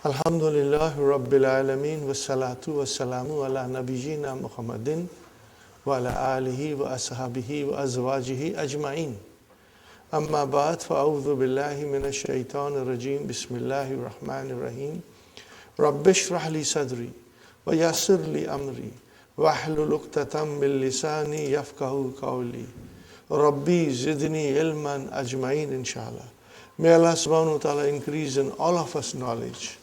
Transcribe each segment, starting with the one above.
Alhamdulillahi Rabbil Alameen wassalatu wassalamu ala nabiyyina Muhammadin wa ala alihi wa ashabihi wa azwajihi ajma'in. Amma ba'd, fa'udhu billahi minash shaitanir rajim. Bismillahir rahmanir rahim. Rabbi shrah li sadri wa yassir li amri wa hlul 'uqdatam min lisani yafqahu qawli. Rabbi zidni ilman ajma'in, inshallah. May Allah subhanahu wa ta'ala increase in all of us knowledge.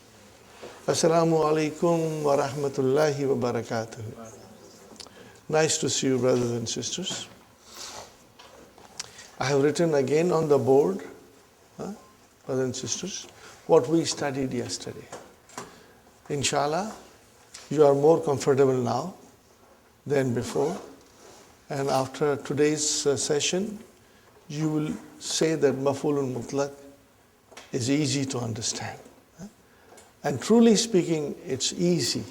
Assalamu alaikum wa rahmatullahi wa barakatuh. Nice to see you, brothers and sisters. I have written again on the board, brothers and sisters, what we studied yesterday. Inshallah, you are more comfortable now than before. And after today's session, you will say that Maf'ulul Mutlaq is easy to understand. And truly speaking, it's easy,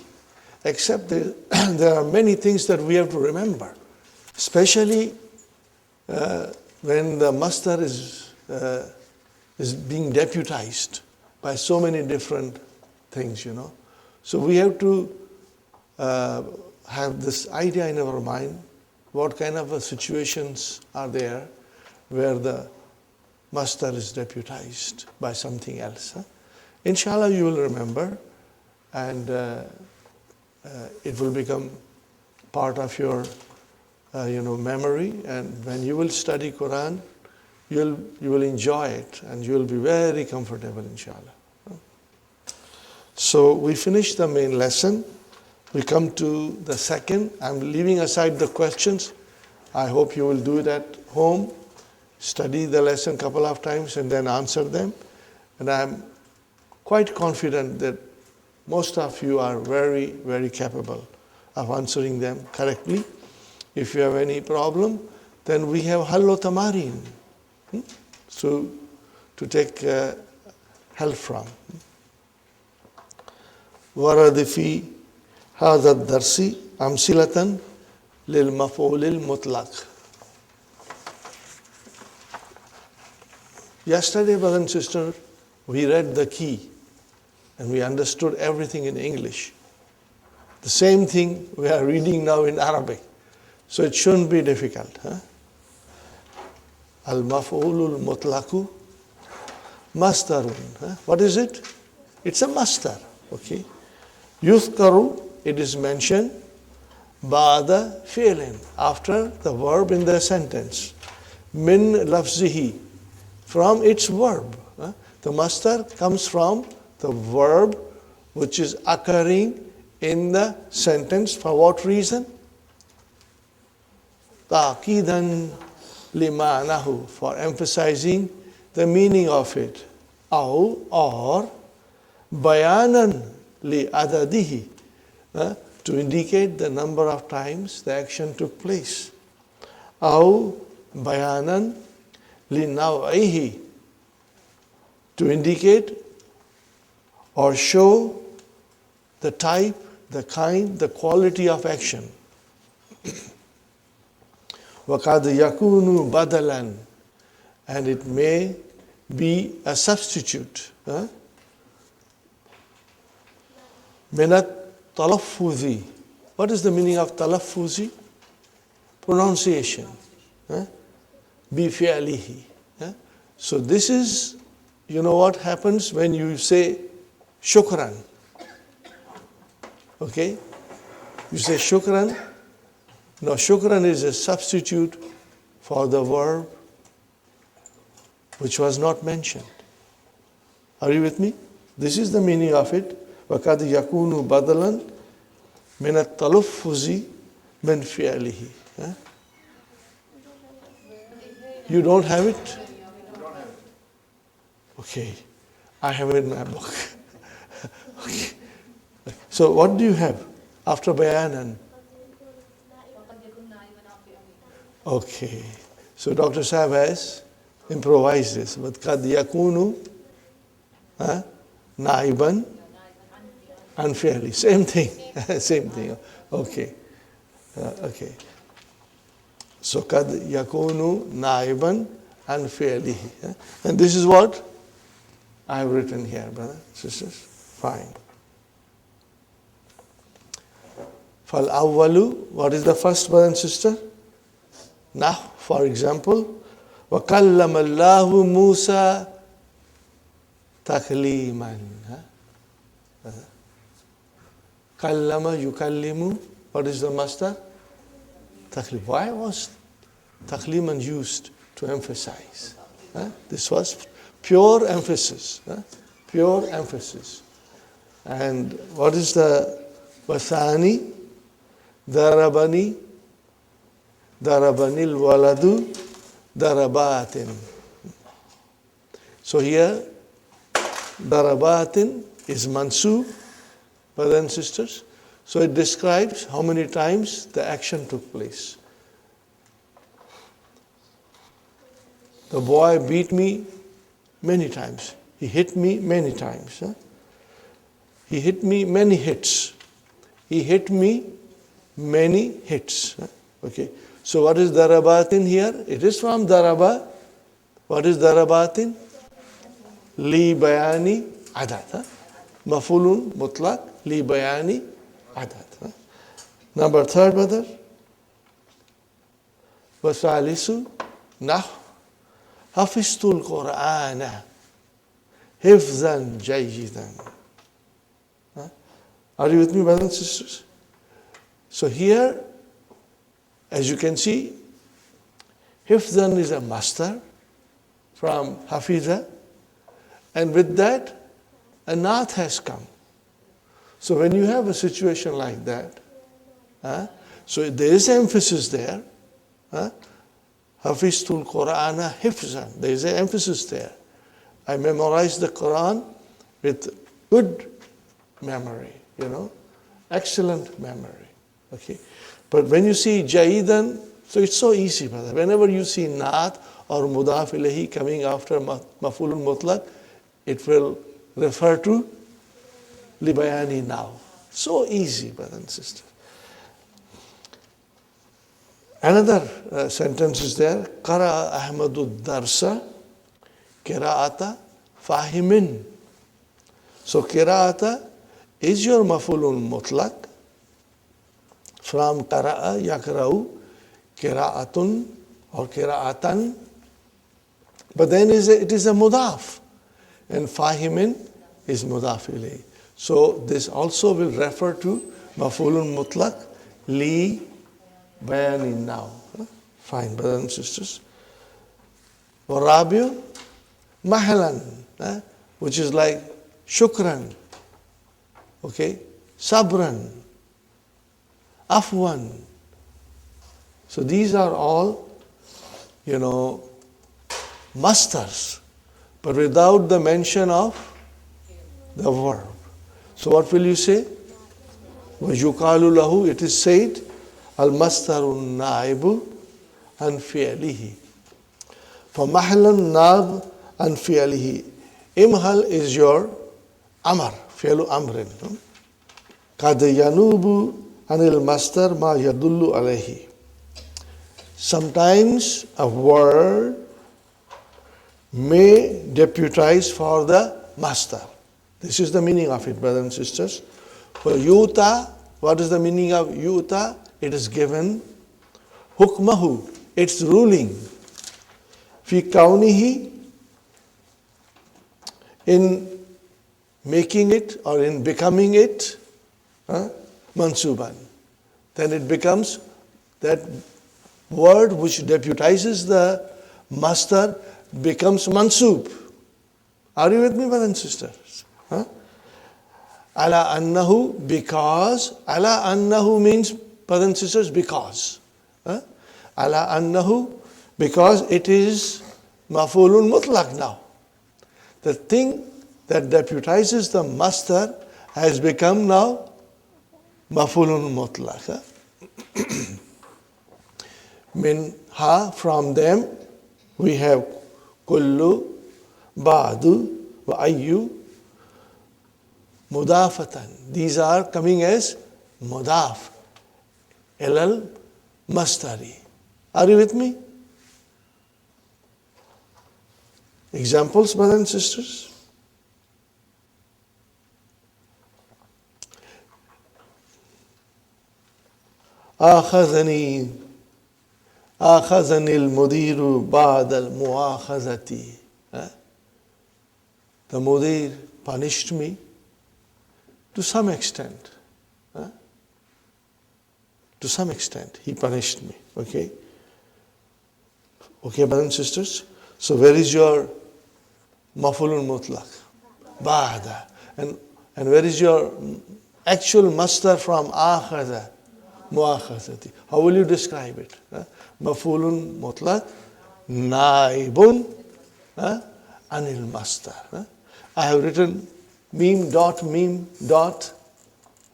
except there are many things that we have to remember, especially when the masdar is being deputized by so many different things, So we have to have this idea in our mind, what kind of situations are there where the masdar is deputized by something else. Inshallah, you will remember, and it will become part of your, memory. And when you will study Qur'an, you will enjoy it, and you will be very comfortable, inshallah. So we finished the main lesson. We come to the second. I'm leaving aside the questions. I hope you will do it at home. Study the lesson a couple of times and then answer them. And I'm quite confident that most of you are very, very capable of answering them correctly. If you have any problem, then we have Hallo Tamarin so to take help from. ورد في هذا الدرس أمثلة للمفعول المطلق. Yesterday, brother and sister, we read the key and we understood everything in English. The same thing we are reading now in Arabic. So it shouldn't be difficult. Al-maf'ulul mutlaqu masdarun. What is it? It's a masdar. Okay. Yuzkaru, it is mentioned, ba'da fi'lin, after the verb in the sentence. Min lafzihi, from its verb. The masdar comes from the verb which is occurring in the sentence. For what reason? Ta'qidan lima'nahu, for emphasizing the meaning of it. Aw, or bayanan li'adadihi, to indicate the number of times the action took place. Aw bayanan linaw'ihi, to indicate or show the type, the kind, the quality of action. وَقَدْ يَكُونُ بَدَلًا, and it may be a substitute. مِنَ التَّلَفُّظِ. What is the meaning of talaffuzi? Pronunciation. بِفِعْلِهِ. So this is, what happens when you say shukran. Okay? You say shukran. No, shukran is a substitute for the verb which was not mentioned. Are you with me? This is the meaning of it. وَقَدْ يَكُونُ بَدَلًا مِنَ التَّلَفُّظِ مِنْ فِعْلِهِ. You don't have it? Okay. I have it in my book. Okay. So what do you have after bayanan? Okay. So Dr. Sahab has improvised this. But قَدْ يَكُونُ نَائِبًا unfairly. Same thing. Same thing. Okay. Okay. So قَدْ يَكُونُ نَائِبًا unfairly. And this is what I have written here, brothers, sisters. Fine. فَالْأَوَّلُ, what is the first, brother and sister? Now, for example, وَكَلَّمَ اللَّهُ مُوسَى تَكْلِيمًا. Kallama, yukallimu, what is the master? Taklim. Why was takliman used to emphasize? This was pure emphasis. Pure emphasis. And what is the wasani? Darabani, darabanil waladu, darabatin. So here, darabatin is mansub, brothers and sisters. So it describes how many times the action took place. The boy beat me many times. He hit me many times. He hit me many hits. He hit me many hits. Okay. So what is darabatin here? It is from daraba. What is darabatin? Li bayani adad. Mafulun mutlaq li bayani adad. Number third, brother. Wasalisu nah hafiztul Qur'ana hifzan jayyidan. Are you with me, brothers and sisters? So here, as you can see, hifzan is a master from hafiza, and with that, a nath has come. So when you have a situation like that, so there is emphasis there. Hafiztul Qur'ana hifzan. There is an emphasis there. I memorized the Quran with good memory, excellent memory. Okay. But when you see Jaidan, so it's so easy, brother. Whenever you see Naat or Mudaf ilahi coming after Mafulun Mutlaq, it will refer to Libayani now. So easy, brother and sister. Another sentence is there. Qara Ahmadu Darsa Qira'ata Fahimin. So Qira'ata is your Mafulun Mutlaq from Qara'a Yakra'u Qira'atun or Qira'atan. But then it is a Mudaf. And Fahimin is Mudaf ilayh. So this also will refer to Mafulun Mutlaq li bayanin now. Fine, brothers and sisters. Warabiu Mahalan, which is like Shukran, okay, Sabran, Afwan. So these are all, masters, but without the mention of the verb. So what will you say? وَيُقَالُ لَهُ, it is said, al-mastarun na'ibu an fi'lihi. فَمَحْلًا نَاب an fi'lihi. Imhal is your amar, fi'lu amrin. قَدْ يَنُوبُ anil mastar ma yadullu alayhi. Sometimes a word may deputize for the master. This is the meaning of it, brothers and sisters. For yuta, what is the meaning of yuta? It is given hukmahu, its ruling. Fi kaunihi, in making it or in becoming it, mansuban. Then it becomes that word which deputizes the master becomes mansub. Are you with me, brothers and sisters? Ala annahu, because. Ala annahu means, brothers and sisters, because. Ala annahu, because it is mafulun mutlaq now. The thing that deputizes the master has become now mafulun mutlaq. Minha, from them, we have kullu, ba'du, wa ayyu, mudafatan. These are coming as mudaf, ilal mastari. Are you with me? Examples, brothers and sisters? آخذني آخذني المدير بعد المؤاخذة. The mudir punished me to some extent. To some extent, he punished me. Okay? Okay, brothers and sisters? So where is your mafulun mutlaq? Ba'da. And where is your actual masdar from akhadha? Muakhazati. How will you describe it? Mafulun mutlaq, naibun, anil masdar. I have written meme dot,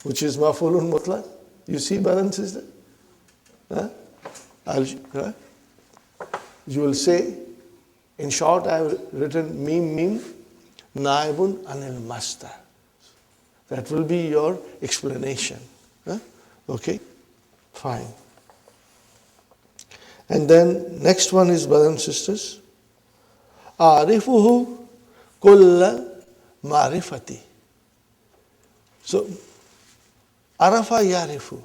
which is mafulun mutlaq. You see, brother and sister? You will say, in short, I have written meme, naibun anil masdar. That will be your explanation. Okay? Fine. And then next one is, brothers and sisters, arifuhu kulla ma'rifati. So, arafa yarifu.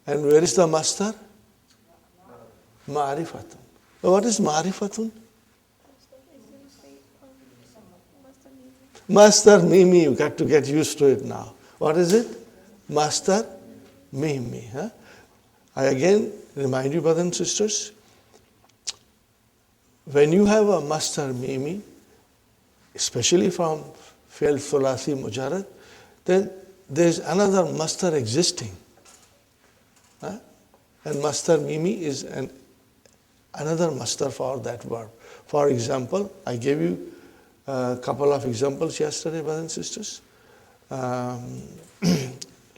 And where is the masdar? Ma'rifatun. What is ma'rifatun? Masdar mimi, you got to get used to it now. What is it? Masdar mimi. I again remind you, brothers and sisters, when you have a masdar mimi, especially from fi'l thulathi mujarrad, then there is another masdar existing. And masdar mimi is another masdar for that verb. For example, I gave you a couple of examples yesterday, brothers and sisters.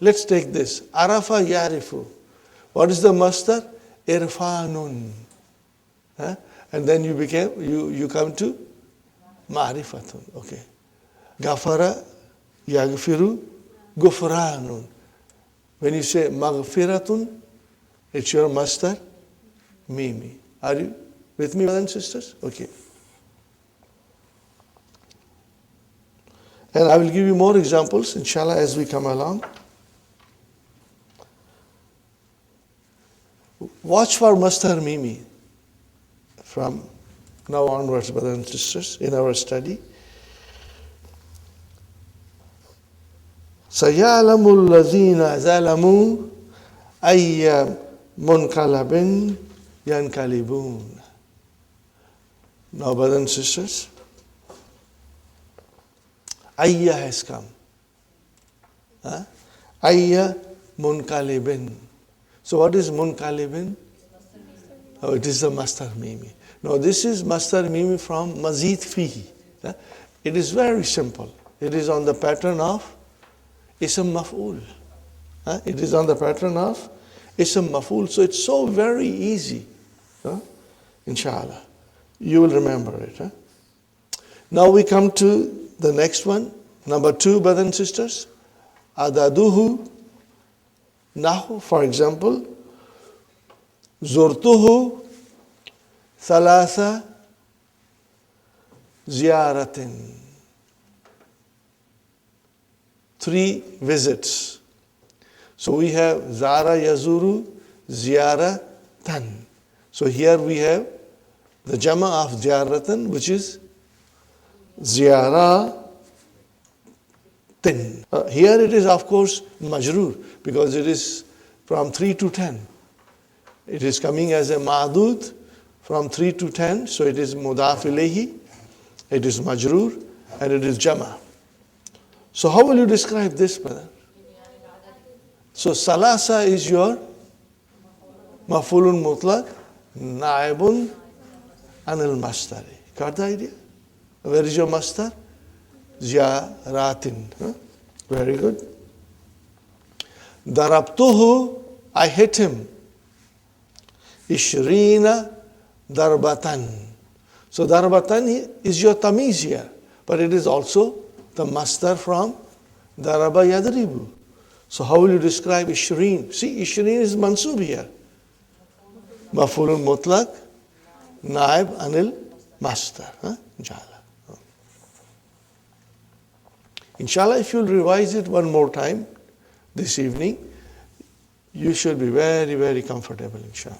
Let's take this. Arafa yarifu. What is the masdar? Irfanun. And then you come to ma'rifatun. Okay. Gafara yaghfiru gufranun. When you say maghfiratun, it's your masdar mimi. Are you with me, brothers and sisters? Okay. And I will give you more examples, inshallah, as we come along. Watch for masdar mimi from now onwards, brothers and sisters, in our study. سَيَعْلَمُ الَّذِينَ ظَلَمُوا أَيَّ مُنْقَلَبٍ يَنْقَلِبُونَ. Now, brothers and sisters, ayya has come. Ayya munqalibin. So what is munqalibin? Oh, it is the masdar mimi. Now this is masdar mimi from mazid fihi. It is very simple. It is on the pattern of ism maf'ul. It is on the pattern of ism maf'ul. So it's so very easy. Inshallah. You will remember it. Now we come to the next one. Number 2, brothers and sisters. Adaduhu. Nahu, for example. Zurtuhu. Thalatha. Ziyaratin. 3 visits. So we have Zara Yazuru, Ziyara Tan. So here we have the Jama of Ziyaratan, which is Ziyara Tin. Here it is, of course, Majroor, because it is from 3 to 10. It is coming as a Ma'dud from 3 to 10, so it is Mudaf ilayhi, it is Majroor, and it is Jama. So how will you describe this, brother? So Salasa is your Maf'ulun Mutlaq, Naibun Anil Masdari. Got the idea? Where is your masdar? Ziyaratin. Very good. Darabtuhu, I hit him. Ishrina darbatan. So darbatan is your tamiz here, but it is also the masdar from daraba yadribu. So how will you describe Ishreen? See, Ishreen is mansub here. Maf'ulun mutlaq, naib anil masdar. Inshallah. Inshallah, if you'll revise it one more time this evening, you should be very, very comfortable, inshallah.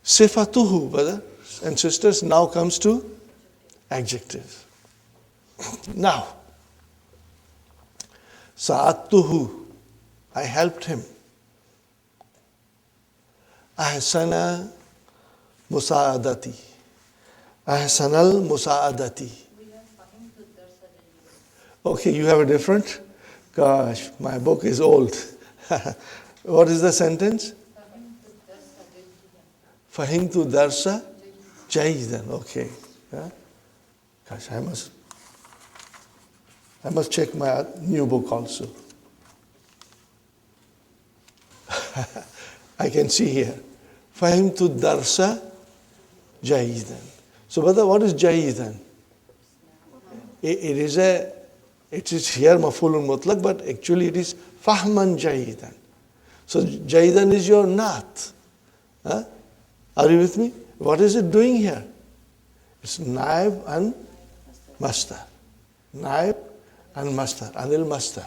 Sifatuhu, brothers and sisters, now comes to adjective. Now, sa'attuhu, I helped him. Ahsana musa'adati. Ahsanal musa'adati. Okay, you have a different? Gosh, my book is old. What is the sentence? Fahimtu darsa jaydan. Okay. Yeah? Gosh, I must check my new book also. I can see here. Fahimtu darsa jaydan. So, brother, what is jaydan? It is here maf'ulun mutlaq, but actually it is fahman jaydan. So, jaydan is your naat. Huh? Are you with me? What is it doing here? It's naib and mastar. Naib and mastar. Anil mastar.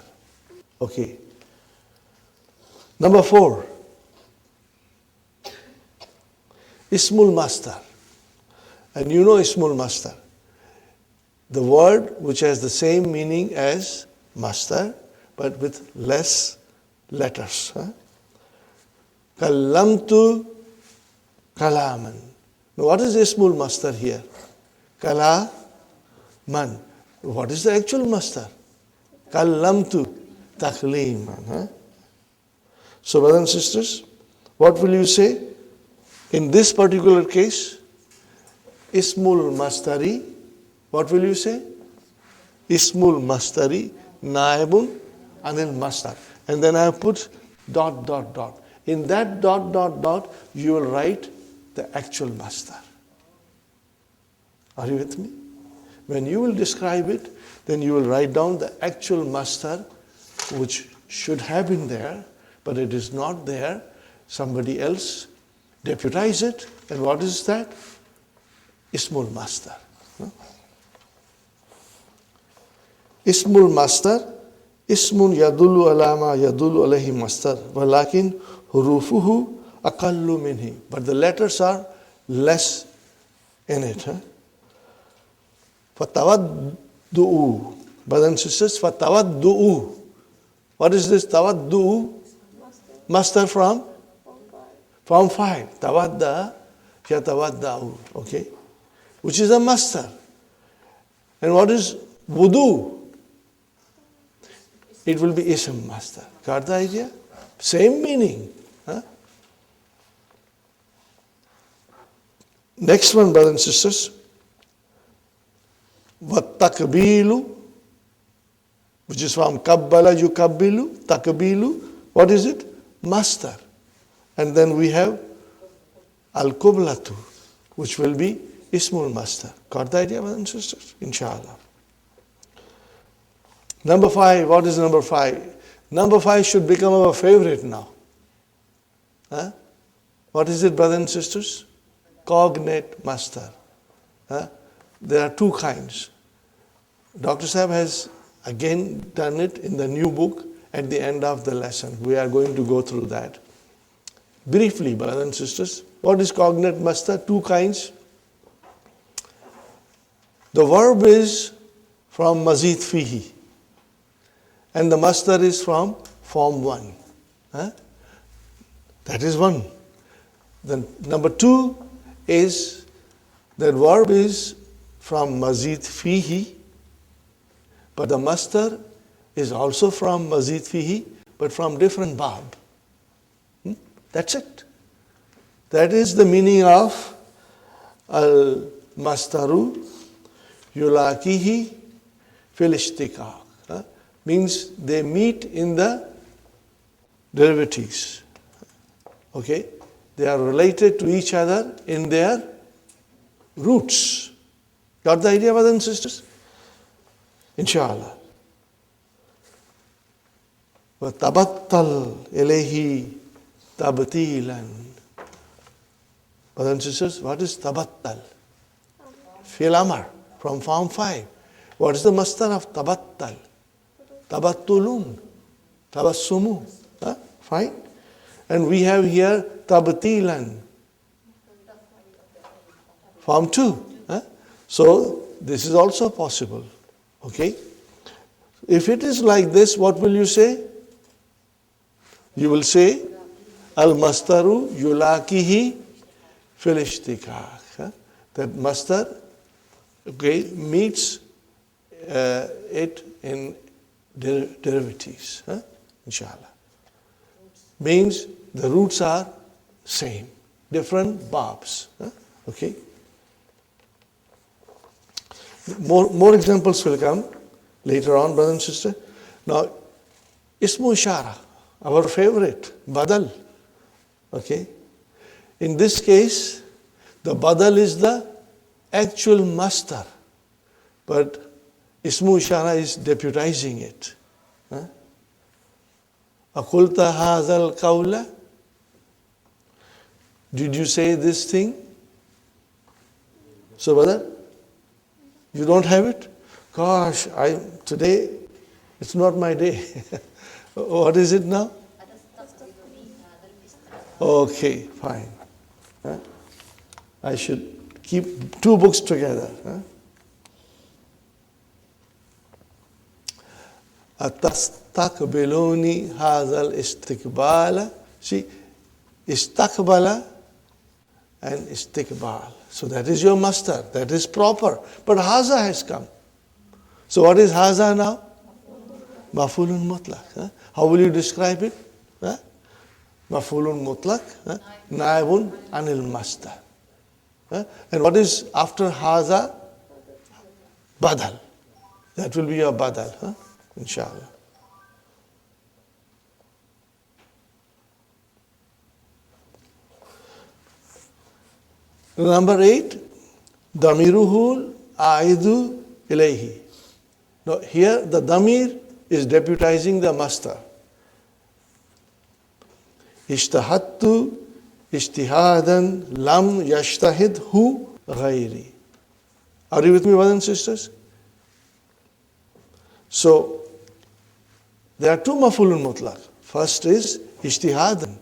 Okay. Number 4. Ismul mastar. And you know ismul mastar. The word which has the same meaning as mastar, but with less letters. Kallamtu kalaman. Now what is ismul mastar here? Kalaman. What is the actual mastar? Kallamtu takliman. So brothers and sisters, what will you say? In this particular case, ismul mastari, what will you say? Ismul mastari, naibun, anil mastar. And then I have put ... In that ... you will write the actual mastar. Are you with me? When you will describe it, then you will write down the actual mastar which should have been there, but it is not there. Somebody else deputize it. And what is that? Ismul mastar. Ismul mastar, ismun yadullu alama yadullu alayhi mastar, walakin hurufuhu aqallu minhi. But the letters are less in it. Fatawaddu'u. Brothers and sisters, fatawaddu'u. What is this tawaddu'u? Mastar from? From 5. Tawadda, yatawadda'u. Okay. Which is a mastar. And what is wudu? It will be ism mastar. Got the idea? Same meaning. Next one, brothers and sisters. Takbilu, which is from kabbala yukabbilu, takbilu. What is it? Mastar. And then we have al-kublatu, which will be ismul mastar. Got the idea, brothers and sisters? Inshallah. Number 5, what is number 5? Number 5 should become our favorite now. What is it, brothers and sisters? Cognate mastar. There are 2 kinds. Dr. Sahib has again done it in the new book at the end of the lesson. We are going to go through that. Briefly, brothers and sisters, what is cognate mastar? 2 kinds. The verb is from mazid fihi, and the mastar is from form 1. That is one. Then number 2 is that verb is from mazid fihi, but the mastar is also from mazid fihi, but from different bab. That's it. That is the meaning of al-mastaru yulakihi fil ishtiqaq. Means they meet in the derivatives. Okay? They are related to each other in their roots. Got the idea, brothers and sisters? Inshallah. وَتَبَتَّلْ إِلَيْهِ تَبْتِيلًا. Brothers and sisters, what is tabattal? Fi'l amr from form 5. What is the mastar of tabattal? Tabattulun. Tabassumu. Fine. And we have here tabtilan. Form 2. So this is also possible. Okay. If it is like this, what will you say? You will say al-mastaru yulakihi fil ishtikak. That mastar, okay, meets it in derivatives. Inshallah. Means the roots are same, different babs. Okay. More examples will come later on, brother and sister. Now, ismu ishara, our favorite, badal. Okay. In this case, the badal is the actual master, but ismu ishara is deputizing it. Akulta hazal qawla. Did you say this thing? So, brother, you don't have it? Gosh, today it's not my day. What is it now? Okay, fine. I should keep 2 books together. Atastaqbiluni hadha al-istiqbala. See, istaqbala and istiqbal. So that is your master. That is proper. But haza has come. So what is haza now? Maf'ulun mutlaq. How will you describe it? Maf'ulun mutlaq. Naibun anil master. And what is after haza? Badal. That will be your badal. Inshallah. Number 8, damiruhul aidu ilayhi. Now here the damir is deputizing the master. Ishtahattu ishtihadan lam yashtahid hu ghairi. Are you with me, brothers and sisters? So there are 2 maf'ulun mutlaq. First is ishtihadan.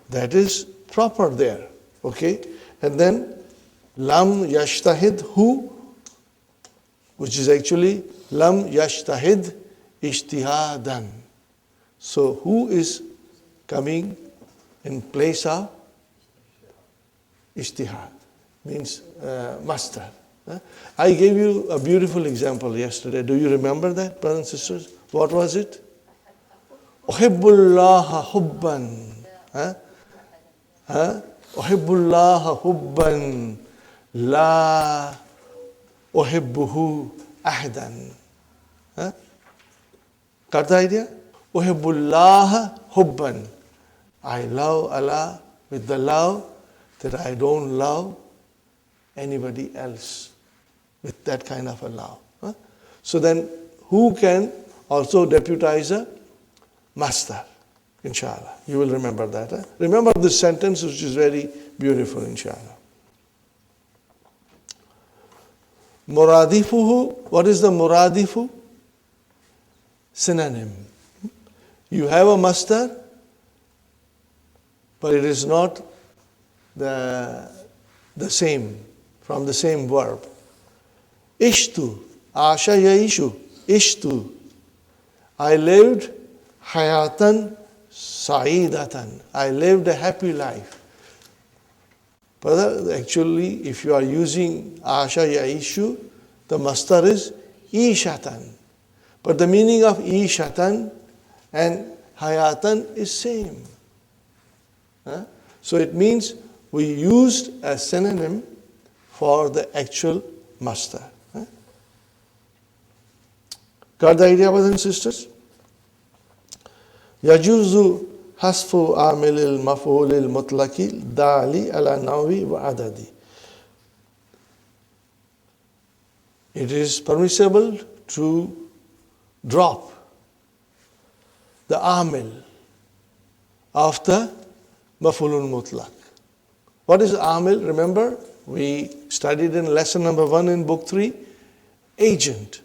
That is proper there. Okay? And then lam yashtahid hu, which is actually lam yashtahid ishtihadan. So who is coming in place of ishtihad? Means master. I gave you a beautiful example yesterday. Do you remember that, brothers and sisters? What was it? Uhibbullaha hubban. Uhibbullaha hubban la uhibbuhu ahdan. Got the idea? Uhibbullaha hubban. I love Allah with the love that I don't love anybody else with that kind of a love. So then who can also deputize a master? Inshallah. You will remember that. Remember this sentence, which is very beautiful, inshallah. Muradifuhu. What is the muradifu? Synonym. You have a master, but it is not the same, from the same verb. Ishtu. Asha yaishu. Ishtu. I lived hayatan sa'idatan. I lived a happy life. But actually, if you are using Asha yaishu, the master is ishatan. But the meaning of ishatan and hayatan is same. So it means we used a synonym for the actual master. Got the idea, brothers and sisters? Yajuzu hasfu amilil maf'ulil mutlaqi dali ala nawi wa adadi. It is permissible to drop the amil of the maf'ulun mutlaq. What is amil? Remember, we studied in lesson number 1 in book 3, agent,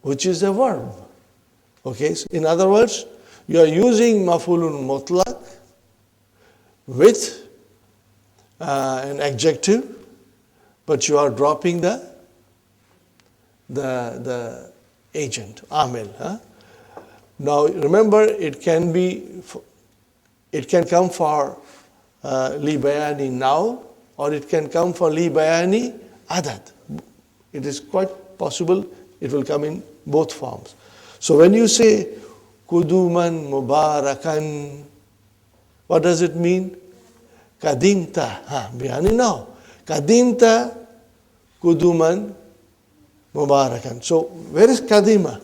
which is a verb. Okay, so in other words, You are using maf'ulun mutlaq with an adjective, but you are dropping the agent, amil. Now remember, it can come for li bayani now, or it can come for li bayani adad. It is quite possible it will come in both forms. So when you say kuduman mubarakan, what does it mean? Kadimta, bayani now. Kadimta kuduman mubarakan. So where is kadima?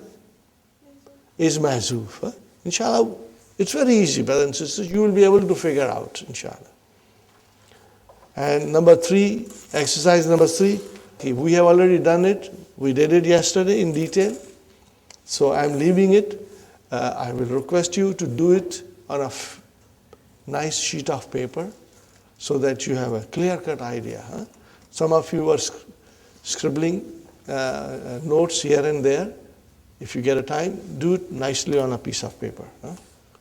Is mahzoof. Inshallah, it's very easy, brothers and sisters. You will be able to figure out, inshallah. And number 3, exercise number 3. We have already done it. We did it yesterday in detail. So I'm leaving it. I will request you to do it on a nice sheet of paper so that you have a clear-cut idea. Some of you are scribbling notes here and there. If you get a time, do it nicely on a piece of paper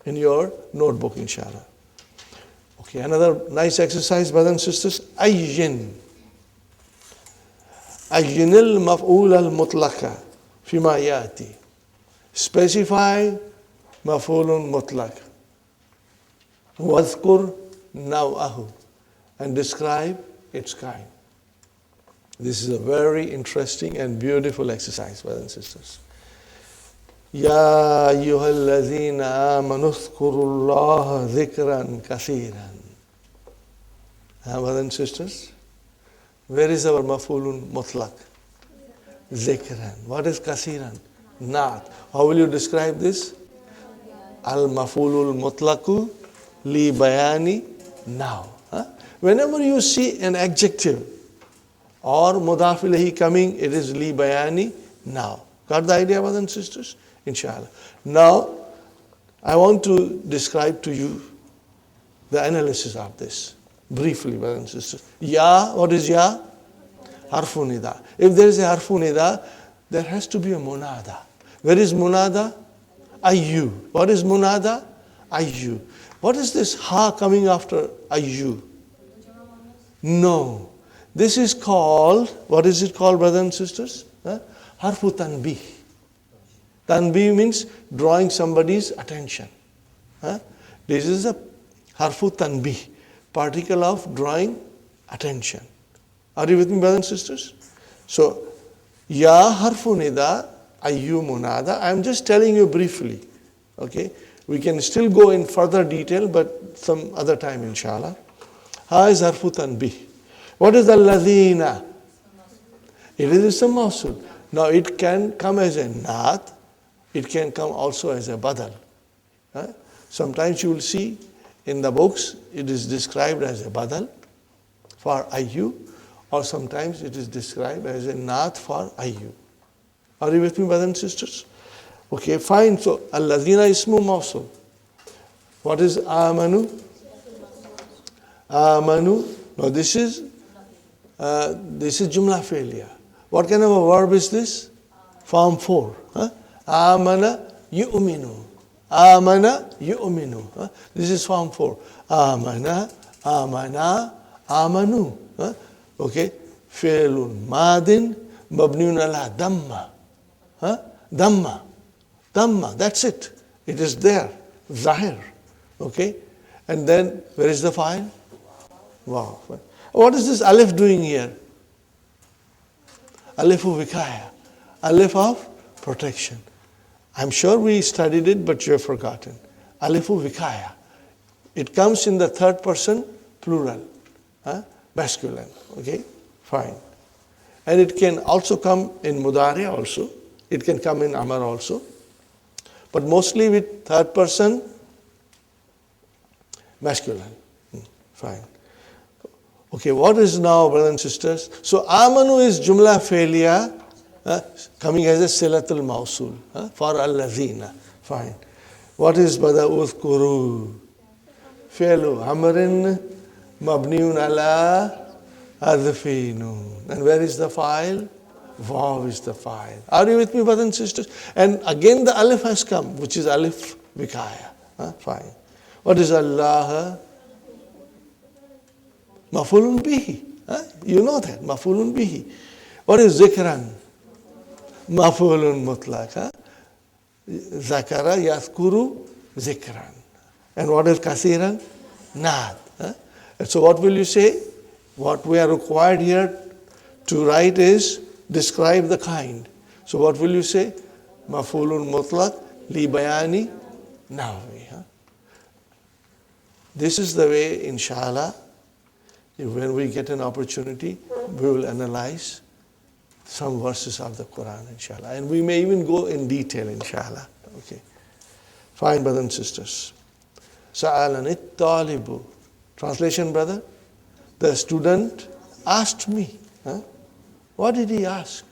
in your notebook, inshallah. Okay, another nice exercise, brothers and sisters. Ayyin. Ayyin al-maf'ul al-mutlaqa fima yati. Specify maf'ulun mutlaq. Wadhkur naw'ahu. And describe its kind. This is a very interesting and beautiful exercise, brothers and sisters. Ya ayyuhalladhina amanu dhkurullaha dhikran kathiran. Brothers and sisters, where is our maf'ulun mutlaq? Zikran. What is kathiran? Naat. How will you describe this? Al-maf'ulul mutlaqu li bayani now. Whenever you see an adjective or mudaf ilayhi coming, it is li bayani now. Got the idea, brothers and sisters? Inshallah. Now, I want to describe to you the analysis of this briefly, brothers and sisters. Ya, what is ya? Harfu nida. If there is a harfu nida, there has to be a munada. Where is munada? Ayyu. What is munada? Ayyu. What is this ha coming after ayyu? No. This is called, what is it called, brothers and sisters? Harfu tanbih. Tanbih means drawing somebody's attention. This is a harfu tanbih, particle of drawing attention. Are you with me, brothers and sisters? So, ya harfu nida, ayyu munada. I am just telling you briefly. Okay? We can still go in further detail, but some other time, inshallah. Ha is harfu tanbih. What is the ladhina? It is a mawsul. Now it can come as a naat. It can come also as a badal. Sometimes you will see in the books it is described as a badal for ayyu, or sometimes it is described as a naat for ayyu. Are you with me, brothers and sisters? Okay, fine. So alladhina ismu mawsul. What is amanu? Amanu. Now this is jumla failure. What kind of a verb is this? Form 4. Amana yu'minu. Amana yu'minu. This is form 4. Amana, amana, amanu. Okay. Fi'lun madin mabniun ala damma. Damma. Damma. That's it. It is there. Zahir. Okay. And then where is the file? Wow. What is this alif doing here? Alifu vikaya. Alif of protection. I'm sure we studied it, but you have forgotten. Alifu vikaya. It comes in the third person plural. Masculine. Okay? Fine. And it can also come in mudari also. It can come in amar also. But mostly with third person masculine. Fine. Okay, what is now, brothers and sisters? So, amanu is jumla failure, coming as a silatul mawsul, for al-lazina. Fine. What is brother uzkuru? Fi'lu amrin mabniun ala adfinu. And where is the file? Vav is the file. Are you with me, brothers and sisters? And again the alif has come, which is alif vikaya. Fine. What is Allah? Mafulun bihi. You know that. Mafulun bihi. What is zikran? Mafulun mutlaq. Zakara yaskuru zikran. And what is kasiran? Naat. And so what will you say? What we are required here to write is describe the kind. So what will you say? Mafulun mutlaq li bayani nahwi. This is the way, inshallah, when we get an opportunity, we will analyze some verses of the Qur'an, inshallah. And we may even go in detail, inshallah. Okay. Fine, brothers and sisters. Sa'alani talibu. Translation, brother? The student asked me. What did he ask?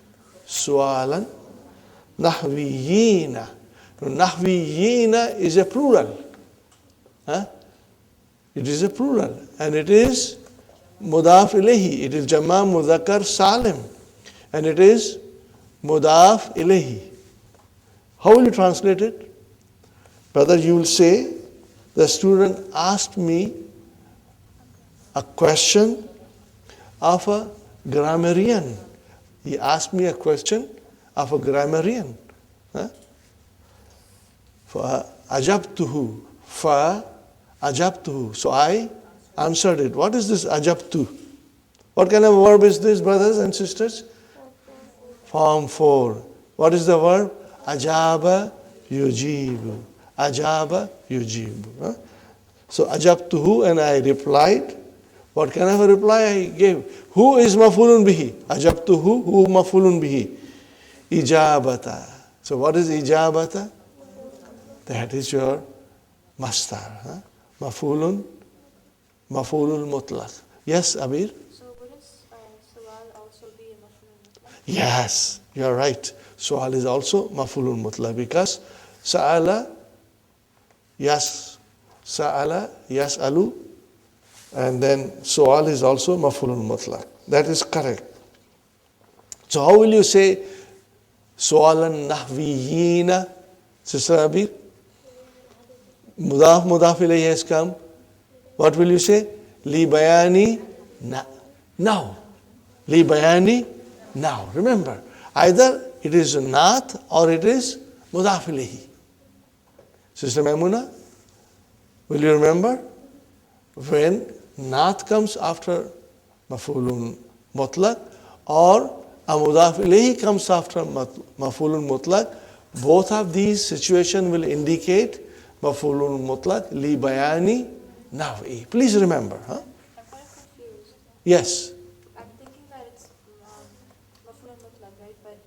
Su'alan nahwiyina. Nahwiyina is a plural. It is a plural. And it is mudaf ilayhi. It is jama mudhakkar salim. And it is mudaf ilayhi. How will you translate it? Brother, you will say, the student asked me a question of a grammarian. He asked me a question of a grammarian. Ajabtuhu. Ajabtuhu. So I answered it. What is this ajabtu? What kind of verb is this, brothers and sisters? Form 4. What is the verb? Ajaba yujibu. Ajaba yujibu. So ajabtuhu, and I replied. What kind of a reply I gave? Who is mafulun bihi? Ajabtuhu, who mafulun bihi? Ijabata. So what is ijabata? That is your mastar. Mafulun mutlaq. Yes, Abir? So would su'al also be a mafulun mutlaq? Yes, you are right. Su'al is also mafulun mutlaq because sa'ala, yes, sa'ala, yas'alu, and then su'al is also mafulun mutlaq. That is correct. So how will you say su'alan nahwiyina, Sister Abir? Mudaf ilayhi has come. What will you say? Li bayani now. Li bayani now. Remember, either it is naat or it is mudaf ilayhi. Sister Maimuna, will you remember? When naat comes after mafulun mutlaq or a mudaf ilayhi comes after mafulun mutlaq, both of these situations will indicate mafulun mutlaq li bayani nahwi. Please remember. I'm quite confused. Yes. I'm thinking that it's mafulun mutlaq, right? But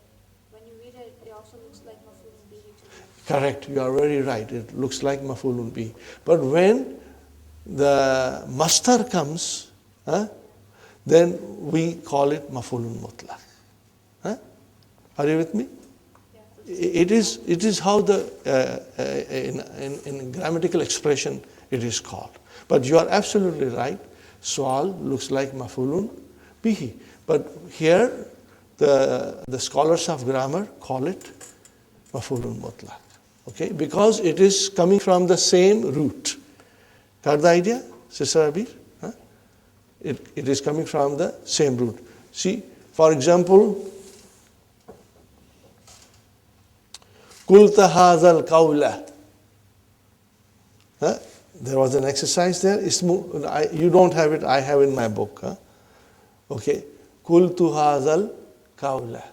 when you read it, it also looks like mafulun bihi to me. Correct. You are very right. It looks like mafulun bihi. But when the mastar comes, then we call it mafulun mutlaq. Are you with me? It is how the in grammatical expression it is called. But you are absolutely right. Su'al looks like mafulun bihi. But here the scholars of grammar call it mafulun mutlaq. Okay? Because it is coming from the same root. Got the idea, Sister Abir? It is coming from the same root. See, for example, Kulta hazal qawla. There was an exercise there. You don't have it, I have in my book. Okay. Kultu hazal qawla.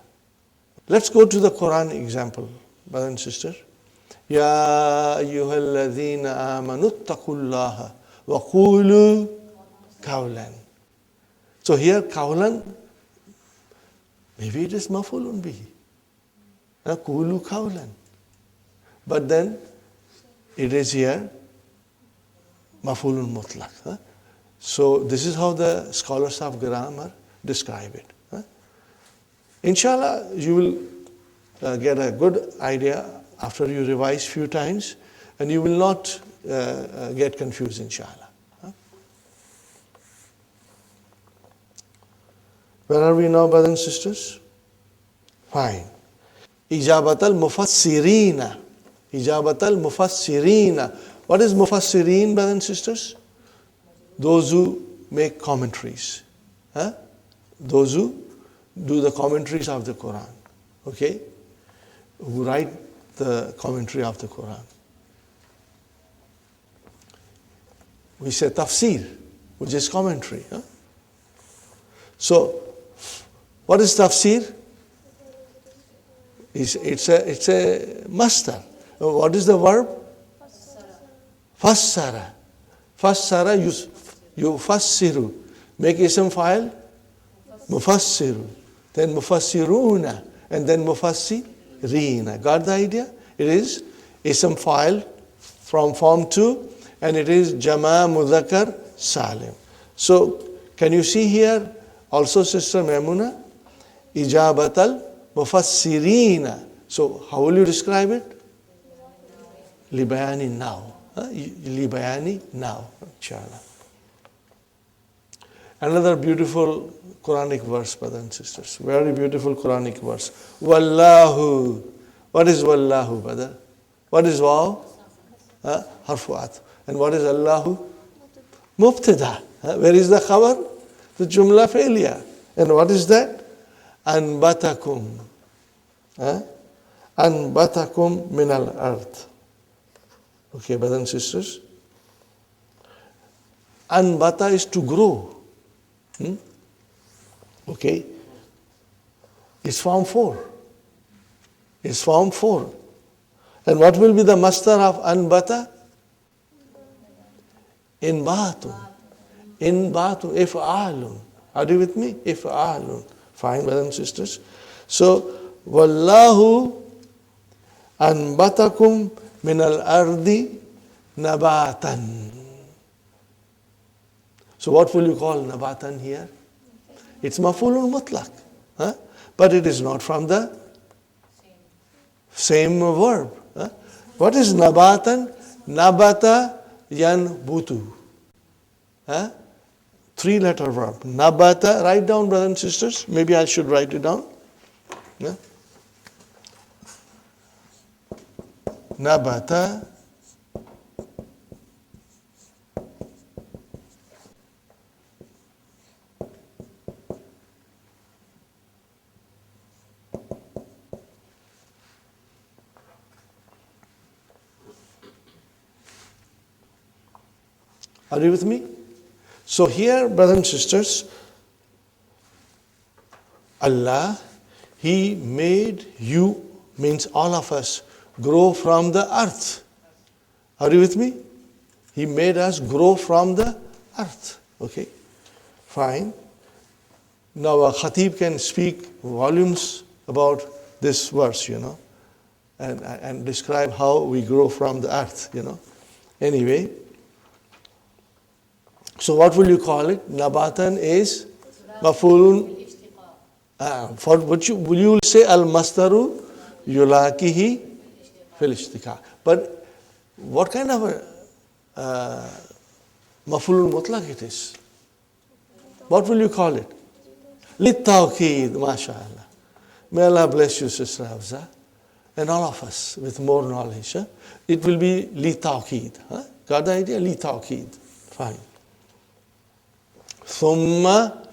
Let's go to the Quran example, brother and sister. Ya ayyuhalladhina amanu taqullaha wa qulu qawlan. So here qawlan, maybe it is mafulun bihi. Qulu qawlan. But then it is here mafulun mutlaq. So this is how the scholars of grammar describe it. Inshallah, you will get a good idea after you revise few times, and you will not get confused, inshallah. Where are we now, brothers and sisters? Fine. Ijabat al-mufassirina. Ijabatal mufassirina. What is mufassirin, brothers and sisters? Those who make commentaries. Huh? Those who do the commentaries of the Quran. Okay? Who write the commentary of the Quran. We say tafsir, which is commentary. Huh? So, what is tafsir? It's a masdar. What is the verb? Fassara. Fassara, yufassiru. Make ism file, mufassiru. Then mufassiruna. And then mufassirina. Got the idea? It is ism file from form 2, and it is Jama Mudhakkar Salim. So, can you see here also, Sister Maimuna? Ijabatal mufassirina. So, how will you describe it? Libayani now. Libayani now, inshallah. Another beautiful Quranic verse, brothers and sisters. Very beautiful Quranic verse. Wallahu. What is Wallahu, brother? What is Waw? Harfuat. And what is Allahu? Mubtada. Where is the khabar? The Jumla failure. And what is that? Anbatakum. Anbatakum minal ard. Okay, brothers and sisters. Anbata is to grow. Okay. It's form 4. It's form 4. And what will be the masdar of anbata? Inbatu. Inbatu. If'alun. Are you with me? If'alun. Fine, brothers and sisters. So, Wallahu anbatakum minal ardi nabatan. So what will you call nabatan here? It's maf'ulun mutlaq. Huh? But it is not from the same verb. Huh? What is nabatan? Nabata yanbutu. Huh? 3-letter verb. Nabata. Write down, brothers and sisters. Maybe I should write it down. Yeah? Nabata. Are you with me? So here, brothers and sisters, Allah, He made you, means all of us, grow from the earth. Are you with me? He made us grow from the earth. Okay, fine. Now a khatib can speak volumes about this verse, and describe how we grow from the earth, Anyway, so what will you call it? Nabatan is mafulun. For what will you say? Al-masdaru yulakihi fil ishtiqa. But what kind of a mafulun mutlaq it is? What will you call it? Lit-tawqeed, mashallah. May Allah bless you, Sister Hafza, and all of us with more knowledge. Huh? It will be lit-tawqeed. Huh? Got the idea? Lit-tawqeed. Fine. Thumma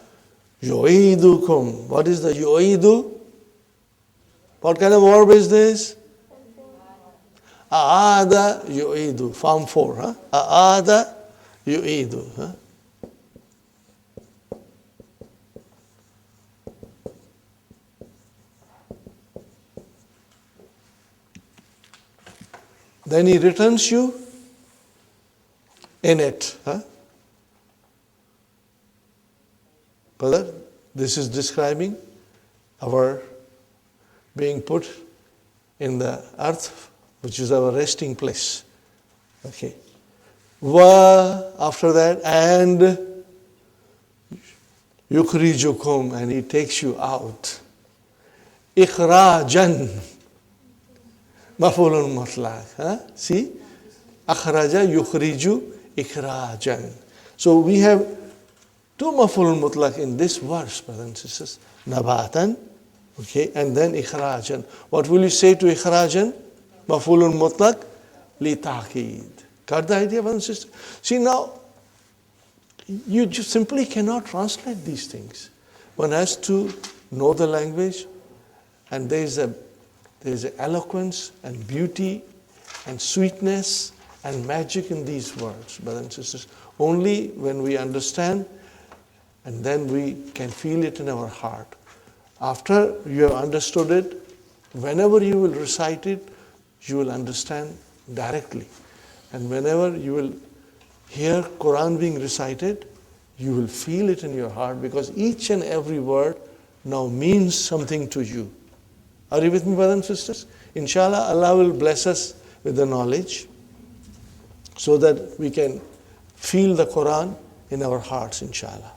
yu'idukum. What is the yu'idu? What kind of verb is this? Aada yu'idu. Form 4. Huh? Aada yu'idu. Huh? Then He returns you in it. Huh? Brother, this is describing our being put in the earth, which is our resting place. Okay. Wa, after that, and yukhrijukum, and He takes you out. Ikhrajan, maf'ulun mutlaq. Huh? See? Akhraja, yukhriju, ikhrajan. So we have two maf'ulun mutlaq in this verse, brothers and sisters. Nabatan, okay, and then ikhrajan. What will you say to ikhrajan? Maf'ulun mutlaq li ta'qeed. Got the idea, brothers and sisters? See now, you just simply cannot translate these things. One has to know the language, and there's a eloquence and beauty and sweetness and magic in these words, brothers and sisters. Only when we understand, and then we can feel it in our heart. After you have understood it, whenever you will recite it, you will understand directly. And whenever you will hear Quran being recited, you will feel it in your heart, because each and every word now means something to you. Are you with me, brothers and sisters? Inshallah, Allah will bless us with the knowledge so that we can feel the Quran in our hearts, inshallah.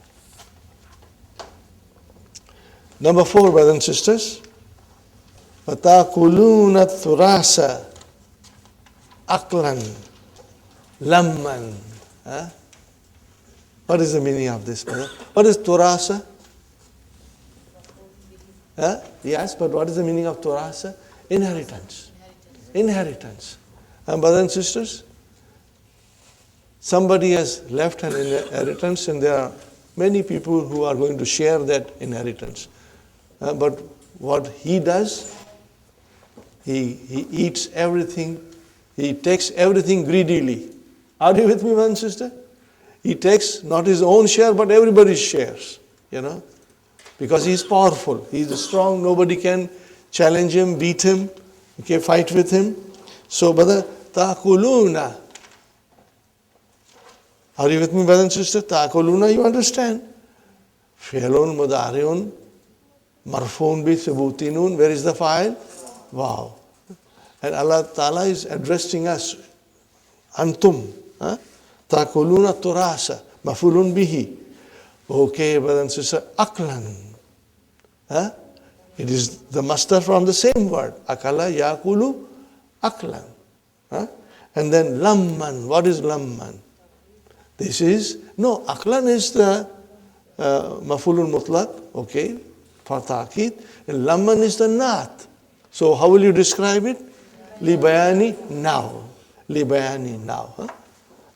Number 4, brothers and sisters. وَتَأْكُلُونَ الثُّرَاثَ أَقْلًا لَمًّا. What is the meaning of this, brother? What is Turasa? Yes, but what is the meaning of Turasa? Inheritance. Inheritance. And brothers and sisters, somebody has left an inheritance, and there are many people who are going to share that inheritance. But what he does, he eats everything, he takes everything greedily. Are you with me, brother and sister? He takes not his own share, but everybody's shares, because he's powerful, he's strong, nobody can challenge him, beat him, fight with him. So, brother, ta'kuluna. Are you with me, brother and sister? Ta'kuluna, you understand? Fi'lun mudari'un marfoon bi thubutinun. Where is the file? Wow. And Allah Ta'ala is addressing us. Antum. Ta'kuluna turasa. Mafulun bihi. Okay, brother and sister. Aklan. It is the master from the same word. Akala yakulu aklan. And then lamman. What is lamman? This is, no, aklan is the mafulun mutlaq, okay, for ta'qeed. And lamman is the naat. So how will you describe it? Li bayani now. Li bayani now.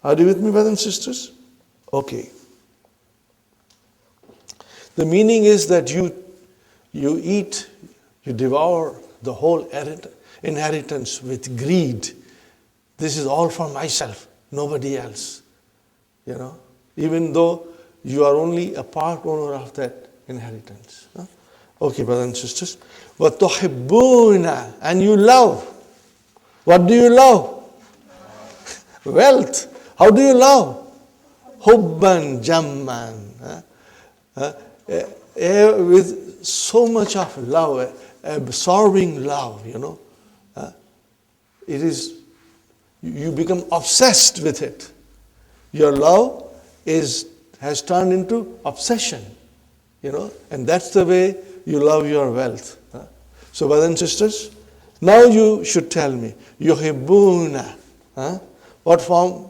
Are you with me, brothers and sisters? Okay. The meaning is that you eat, you devour the whole inheritance with greed. This is all for myself, nobody else. Even though you are only a part owner of that inheritance. Okay, brothers and sisters. وَتُحِبُّونَ. And you love. What do you love? Wealth. How do you love? Hubban jamman. With so much of love, absorbing love, it is, you become obsessed with it. Your love has turned into obsession, and that's the way you love your wealth. So, brothers and sisters, now you should tell me, yuhibbuna. What form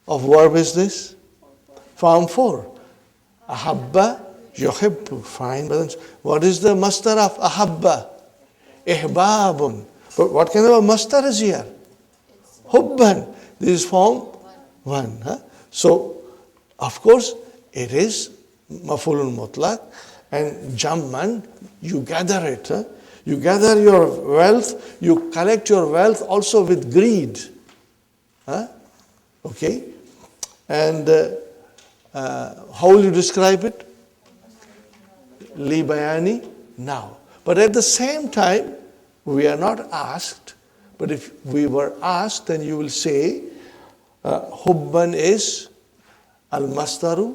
of verb is this? Form 4. Ahabba, yuhibbu. Fine, brothers. What is the masdar of ahabba? Ihbabun. But what kind of a masdar is here? Hubban. This is form 1. So, of course, it is mafulun mutlaq, and jamman, you gather it. You gather your wealth, you collect your wealth also with greed. Okay? And how will you describe it? Li bayani now. But at the same time, we are not asked, but if we were asked, then you will say, Hubban is al-masdaru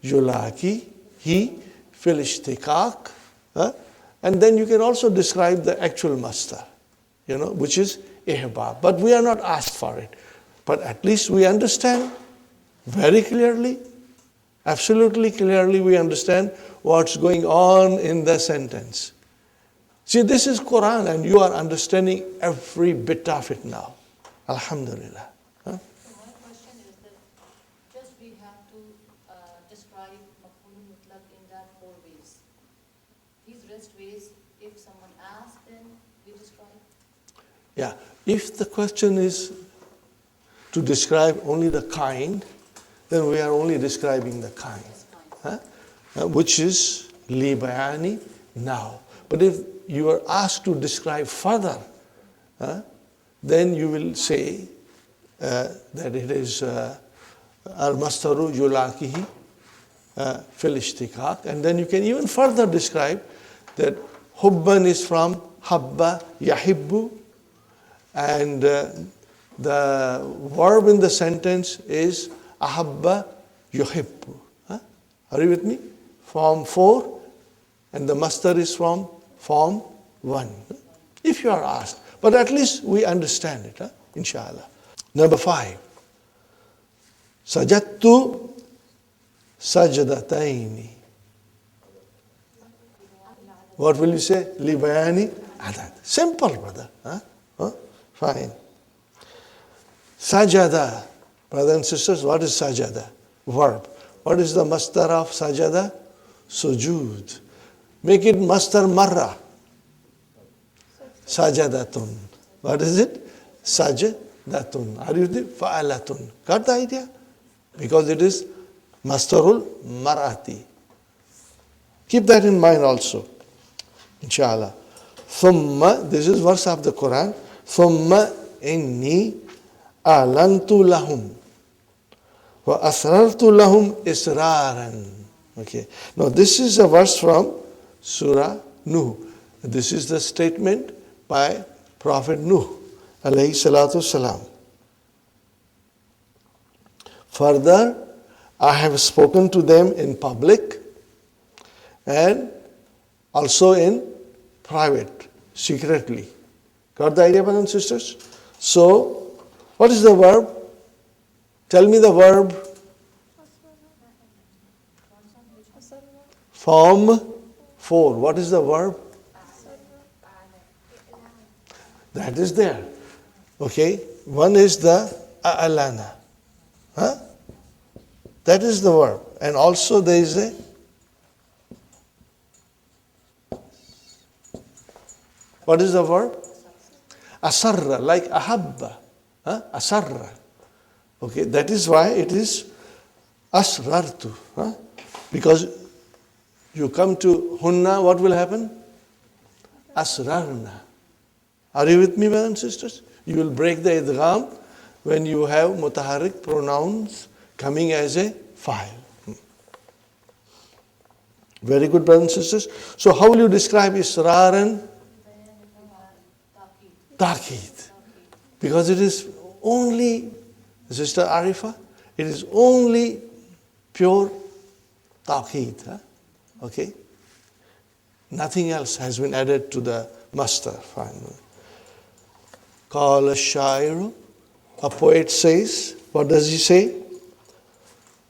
yulaki, he, fil ishtiqaq, and then you can also describe the actual masdar, which is ihbab. But we are not asked for it. But at least we understand very clearly, absolutely clearly we understand what's going on in the sentence. See, this is Quran, and you are understanding every bit of it now. Alhamdulillah. My question is that just we have to describe maf'ul mutlaq in that 4 ways. These rest ways, if someone asks, then we describe. Yeah. If the question is to describe only the kind, then we are only describing the kind, huh? Which is li bayani now. But if you are asked to describe further, then you will say that it is al-mastaru yulakihi fil ishtikak, and then you can even further describe that hubban is from habba yahibbu, and the verb in the sentence is ahabba yuhibbu. Are you with me? Form 4, and the mastar is from form 1. If you are asked. But at least we understand it, inshallah. Number 5. Sajattu sajdataini. What will you say? Libayani adad. Simple, brother. Fine. Sajada. Brothers and sisters, what is sajada? Verb. What is the mastar of sajada? Sujud. Make it mastar marra. Sajadatun. What is it? Sajadatun. Are you with it? Fa'alatun. Got the idea? Because it is mastarul marati. Keep that in mind also. Inshallah. Thumma, this is verse of the Quran. Thumma inni alantu lahum wa asrartu lahum israran. Okay. Now this is a verse from Surah Nuh. This is the statement by Prophet Nuh alayhi salatu salam. Further, I have spoken to them in public and also in private, secretly. Got the idea, brothers and sisters? So, what is the verb? Tell me the verb. Form 4. What is the verb? That is there. Okay. One is the a'lana. That is the verb. And also there is a what is the verb? Asarra, like ahabba. Asarra. Okay, that is why it is asrartu. Because you come to hunna, what will happen? Asrarna. Are you with me, brothers and sisters? You will break the idgham when you have mutaharrik pronouns coming as a file. Very good, brothers and sisters. So how will you describe israran? Taqeed. Because it is only, Sister Arifa, it is only pure taqeed. Okay? Nothing else has been added to the master. Fine. Qala ash-sha'iru, a poet says, what does he say?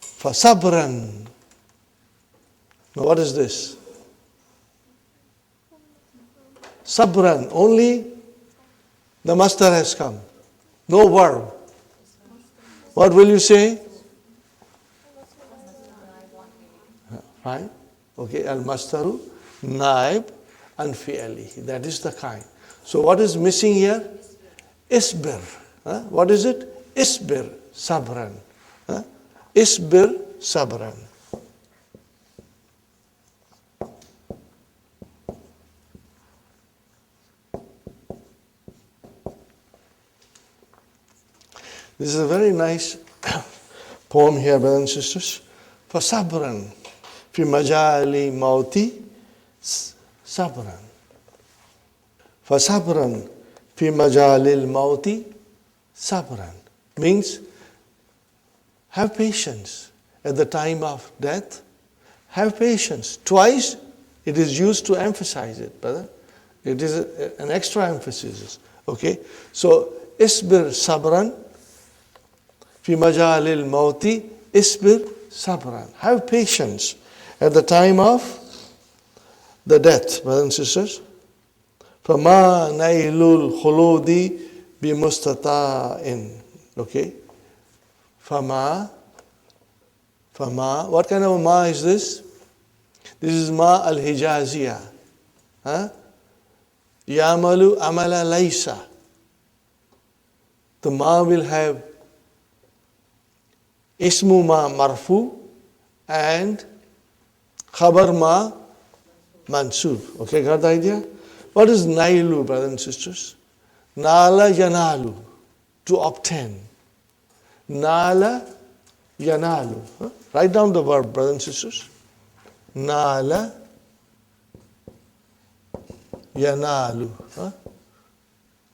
Fasabran. Now what is this? Sabran, only the master has come. No verb. What will you say? Right? Okay, al-mastaru, naib, and fi'ali. That is the kind. So what is missing here? Isbir. What is it? Isbir, sabran. Isbir, sabran. This is a very nice poem here, brothers and sisters. فَصَبْرًا فِي مَجَالِ مَوْتِ صَبْرًا. فَصَبْرًا فِي مَجَالِ الْمَوْتِ صَبْرًا means have patience at the time of death. Have patience. Twice it is used to emphasize it, brother. It is an extra emphasis. Okay? So, isbir sabran fi majalil mauti, isbir sabran. Have patience at the time of the death, brothers and sisters. Fama nailul khuludi bi mustata'in. Okay? Fama. What kind of ma is this? This is ma al-hijaziyah. Yamalu amala laysa. the ma will have ismu ma marfu and khabar ma mansub. Okay, got the idea? What is nailu, brothers and sisters? Nala yanalu, to obtain. Nala yanalu. Write down the verb, brothers and sisters. Nala yanalu,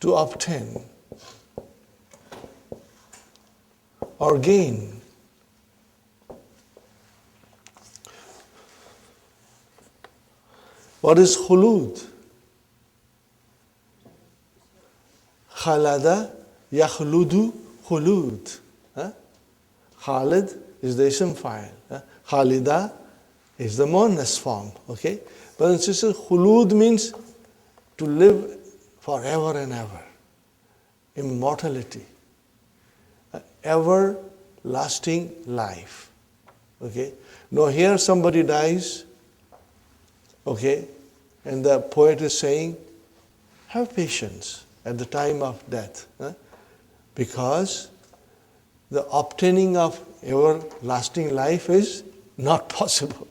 to obtain or gain. What is khulud? Khalada yakhludu khulud. Khalid is the ism fa'il. Khalida is the muannas form. Okay? Brothers and sisters, khulud means to live forever and ever. Immortality. Everlasting life. Okay? Now here somebody dies. Okay? And the poet is saying, have patience at the time of death. Because the obtaining of everlasting life is not possible.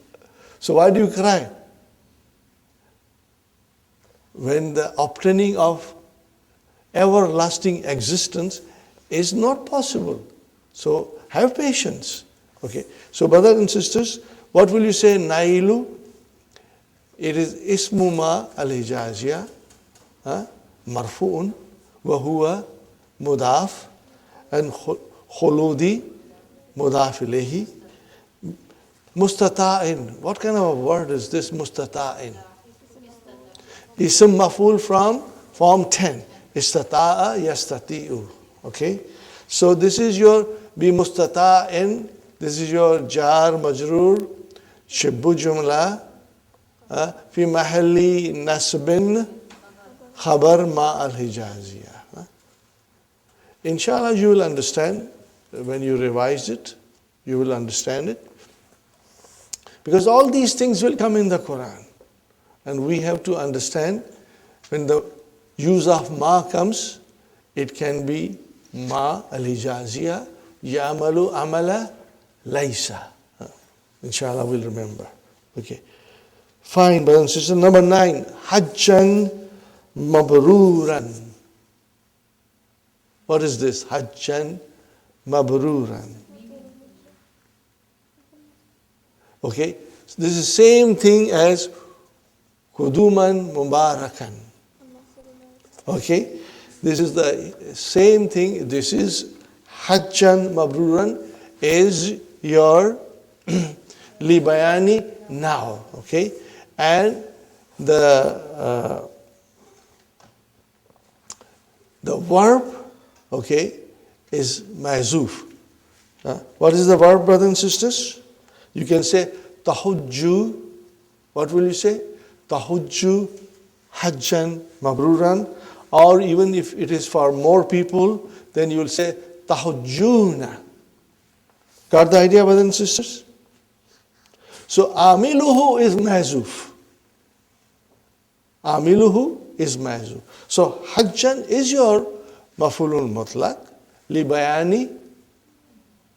So why do you cry? When the obtaining of everlasting existence is not possible. So have patience. Okay. So brothers and sisters, what will you say? Nailu. It is ismu ma al-hijaziyah, marfu'un, wa huwa mudaf, and khuludi, mudaf ilayhi. Mustata'in. What kind of a word is this, mustata'in? Ism maf'ul from form 10. Istata'a yastati'u. Okay? So this is your bi mustata'in. This is your jar majrur, shibbu jumla, fi mahalli nasbin, khabar ma al-hijaziyah. Inshallah you will understand when you revise it. You will understand it. Because all these things will come in the Qur'an. And we have to understand when the use of ma comes, it can be ma al-hijaziyah, ya'malu amala laysa. Inshallah we'll remember. Okay. Fine, brothers and sisters. Number 9, hajjan mabruran. What is this? Hajjan mabruran. Okay. This is the same thing as Kuduman Mubarakan. Okay? This is the same thing. This is Hajjan Mabruran is your Libayani now. Okay? And the verb, okay, is Mazuf. What is the verb, brothers and sisters? You can say Tahujju. What will you say? Tahujju Hajjan Mabruran. Or even if it is for more people, then you will say Tahujjuna. Got the idea, brothers and sisters? So Amiluhu is Mazuf. Amiluhu is Mazuf. So Hajjan is your Mafulun Mutlaq, Libayani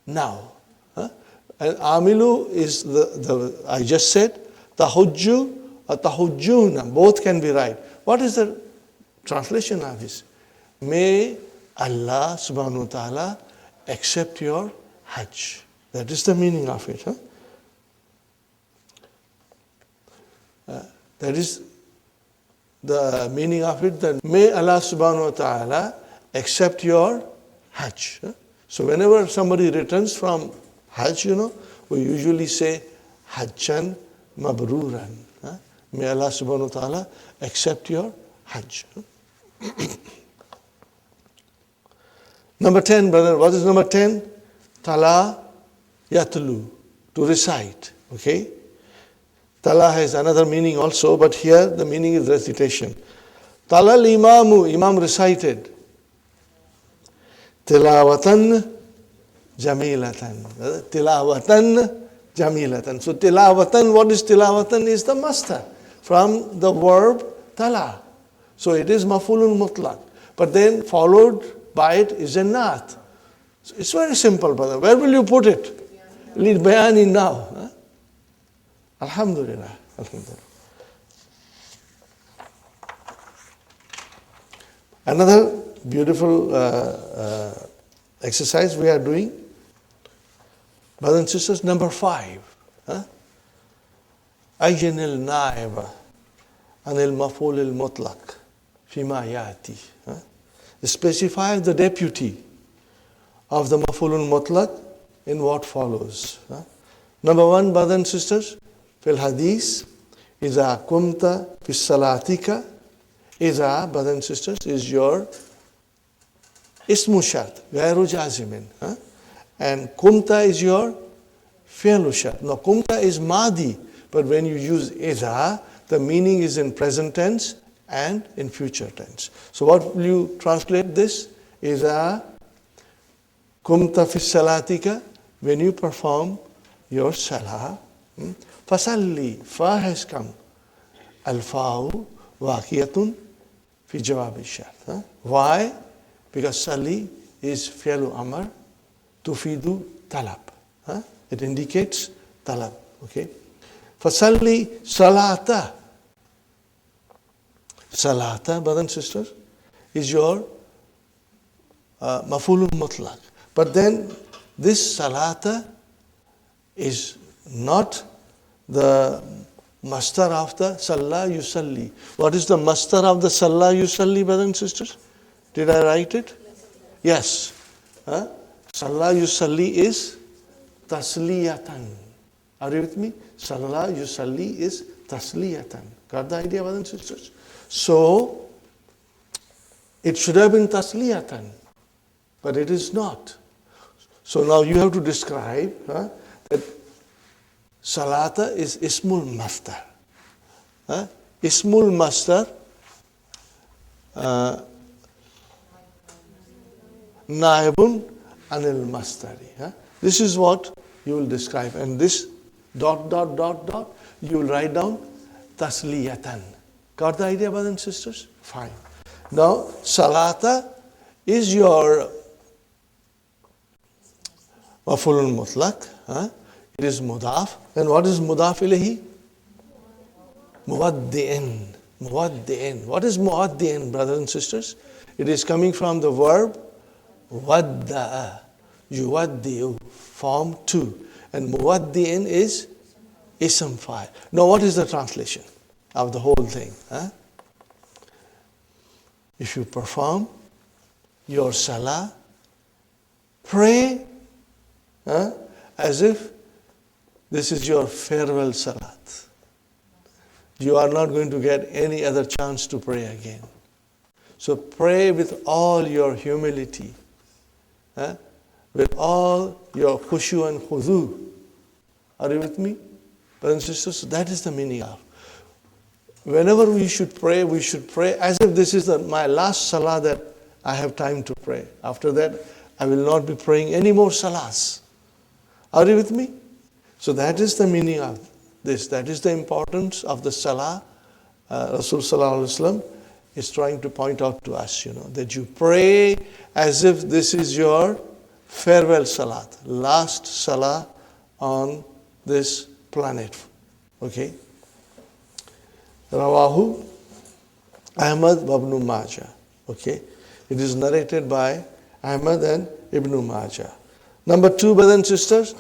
now. And Amilu is the I just said, Tahujju or Tahujjuna, both can be right. What is the translation of this? May Allah subhanahu wa ta'ala accept your Hajj. That is the meaning of it. That is the meaning of it, that may Allah subhanahu wa ta'ala accept your Hajj. So whenever somebody returns from Hajj, we usually say Hajjan Mabruran. May Allah subhanahu wa ta'ala accept your Hajj. Number 10, brother, what is number 10? Tala Yatlu, to recite. Okay? Tala has another meaning also, but here the meaning is recitation. Tala al-imamu, imam recited. Tilawatan jamilatan. Tilawatan jamilatan. So tilawatan, what is tilawatan? Is the master from the verb tala. So it is mafulun mutlaq. But then followed by it is a naat. So it's very simple, brother. Where will you put it? Lead bayani now. Huh? Alhamdulillah. Alhamdulillah. Another beautiful exercise we are doing. Brothers and sisters, number 5. أين النائب عن المفعول المطلق فيما يأتي. Specify the deputy of the maf'ul mutlaq in what follows. Number 1, brothers and sisters, في الحديث إذا كنت في صلاتك. إذا, brothers and sisters, is your اسم شرط غير جازم. And kunta is your fi'l shart. Now kunta is madi, but when you use idha, the meaning is in present tense and in future tense. So what will you translate this? Idha kumta fi salatika, when you perform your salah. Fasalli, fa has come. Al-fa'u waqiyatun fi jawab al-shart. Why? Because salli is fi'l amr tufidu talab. It indicates talab. Okay. Fasalli salata. Salata, brothers and sisters, is your maf'ulun mutlaq. But then this salata is not the mastar of the salla yusalli. What is the mastar of the salla yusalli, brothers and sisters? Did I write it? Yes. Salla yusalli is tasliyatan. Are you with me? Salla yusalli is tasliyatan. Got the idea, brothers and sisters? So, it should have been tasliyatan, but it is not. So now you have to describe that salata is ismul masdar. Ismul masdar naibun anil masdari. This is what you will describe. And this ... you will write down tasliyatan. Got the idea, brothers and sisters? Fine. Now, salata is your maf'ulun mutlaq. It is mudaf. And what is mudaf ilayhi? Muwaddi'in. Muwaddi'in. What is muwaddi'in, brothers and sisters? It is coming from the verb wadda'a. Yuwaddi'u. Form 2. And muwaddi'in is ism fa'il. Now, what is the translation of the whole thing? If you perform your salah, pray as if this is your farewell salat. You are not going to get any other chance to pray again. So pray with all your humility, with all your khushu and khudu. Are you with me? Brothers and sisters, that is the meaning of. Whenever we should pray as if this is my last salah that I have time to pray. After that, I will not be praying any more salahs. Are you with me? So that is the meaning of this. That is the importance of the salah. Rasul Sallallahu Alaihi Wasallam is trying to point out to us, that you pray as if this is your farewell salat, last salah on this planet. Okay? Rawahu Ahmad wa Ibn Majah. Okay? It is narrated by Ahmad and Ibn Majah. Number 2, brothers and sisters,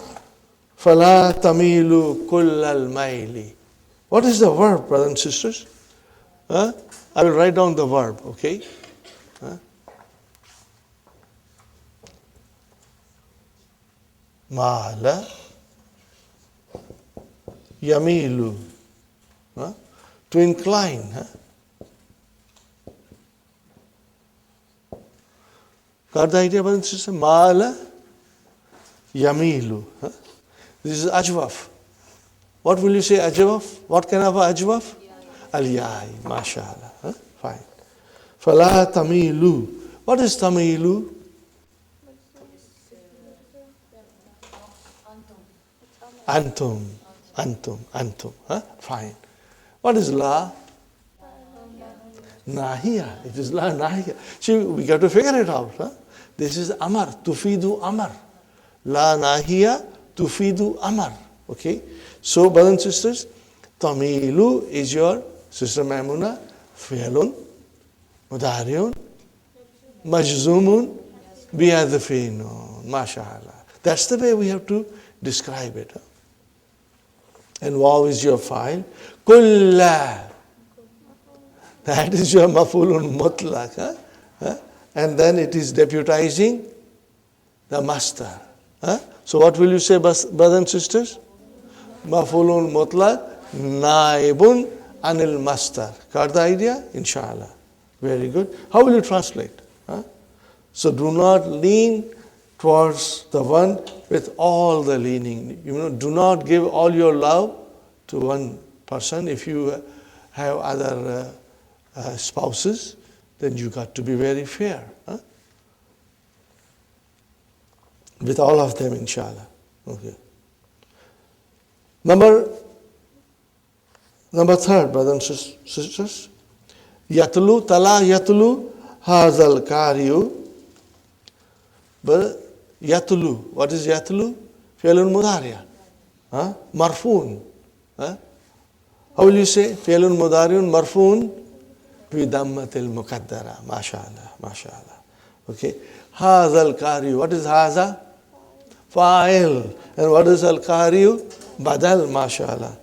فَلَا تَمِيلُ كُلَّ الْمَيْلِ. What is the verb, brothers and sisters? I will write down the verb, okay? Mala yamilu. To incline. Got the idea, brothers and sisters? Mala yamilu. This is ajwaf. What will you say, ajwaf? What kind of ajwaf? Al-yai, mashallah. Fine. Fala tamilu. What is tamilu? Antum. Fine. What is la? Nahiya. It is la nahiya. See, we got to figure it out. This is amar, tufidu amar. La nahiya tufidu amar. Okay? So, brothers and sisters, tamilu is your sister Maimuna, fi'lun, mudariun, majzumun, bihadfinun. MashaAllah. That's the way we have to describe it. And waw is your file. Kulla. That is your mafulun mutlaq. And then it is deputizing the master. So what will you say, brothers and sisters? Mafulun mutlaq naibun anil master. Got the idea? Inshallah. Very good. How will you translate? So do not lean towards the one with all the leaning. Do not give all your love to one person. If you have other spouses, then you got to be very fair. With all of them, inshallah. Okay. Number third, brothers and sisters. Yatlu, tala yatlu, hazal kariyu. But yatlu, what is yatlu? Fi'lun mudariya. Marfoon. How will you say? Fi'lun mudariun marfoon bi dammatil muqaddara. MashaAllah, MashaAllah. Okay. Hazal kariyu. What is haza? Fa'il. And what is al kariyu? Badal, MashaAllah.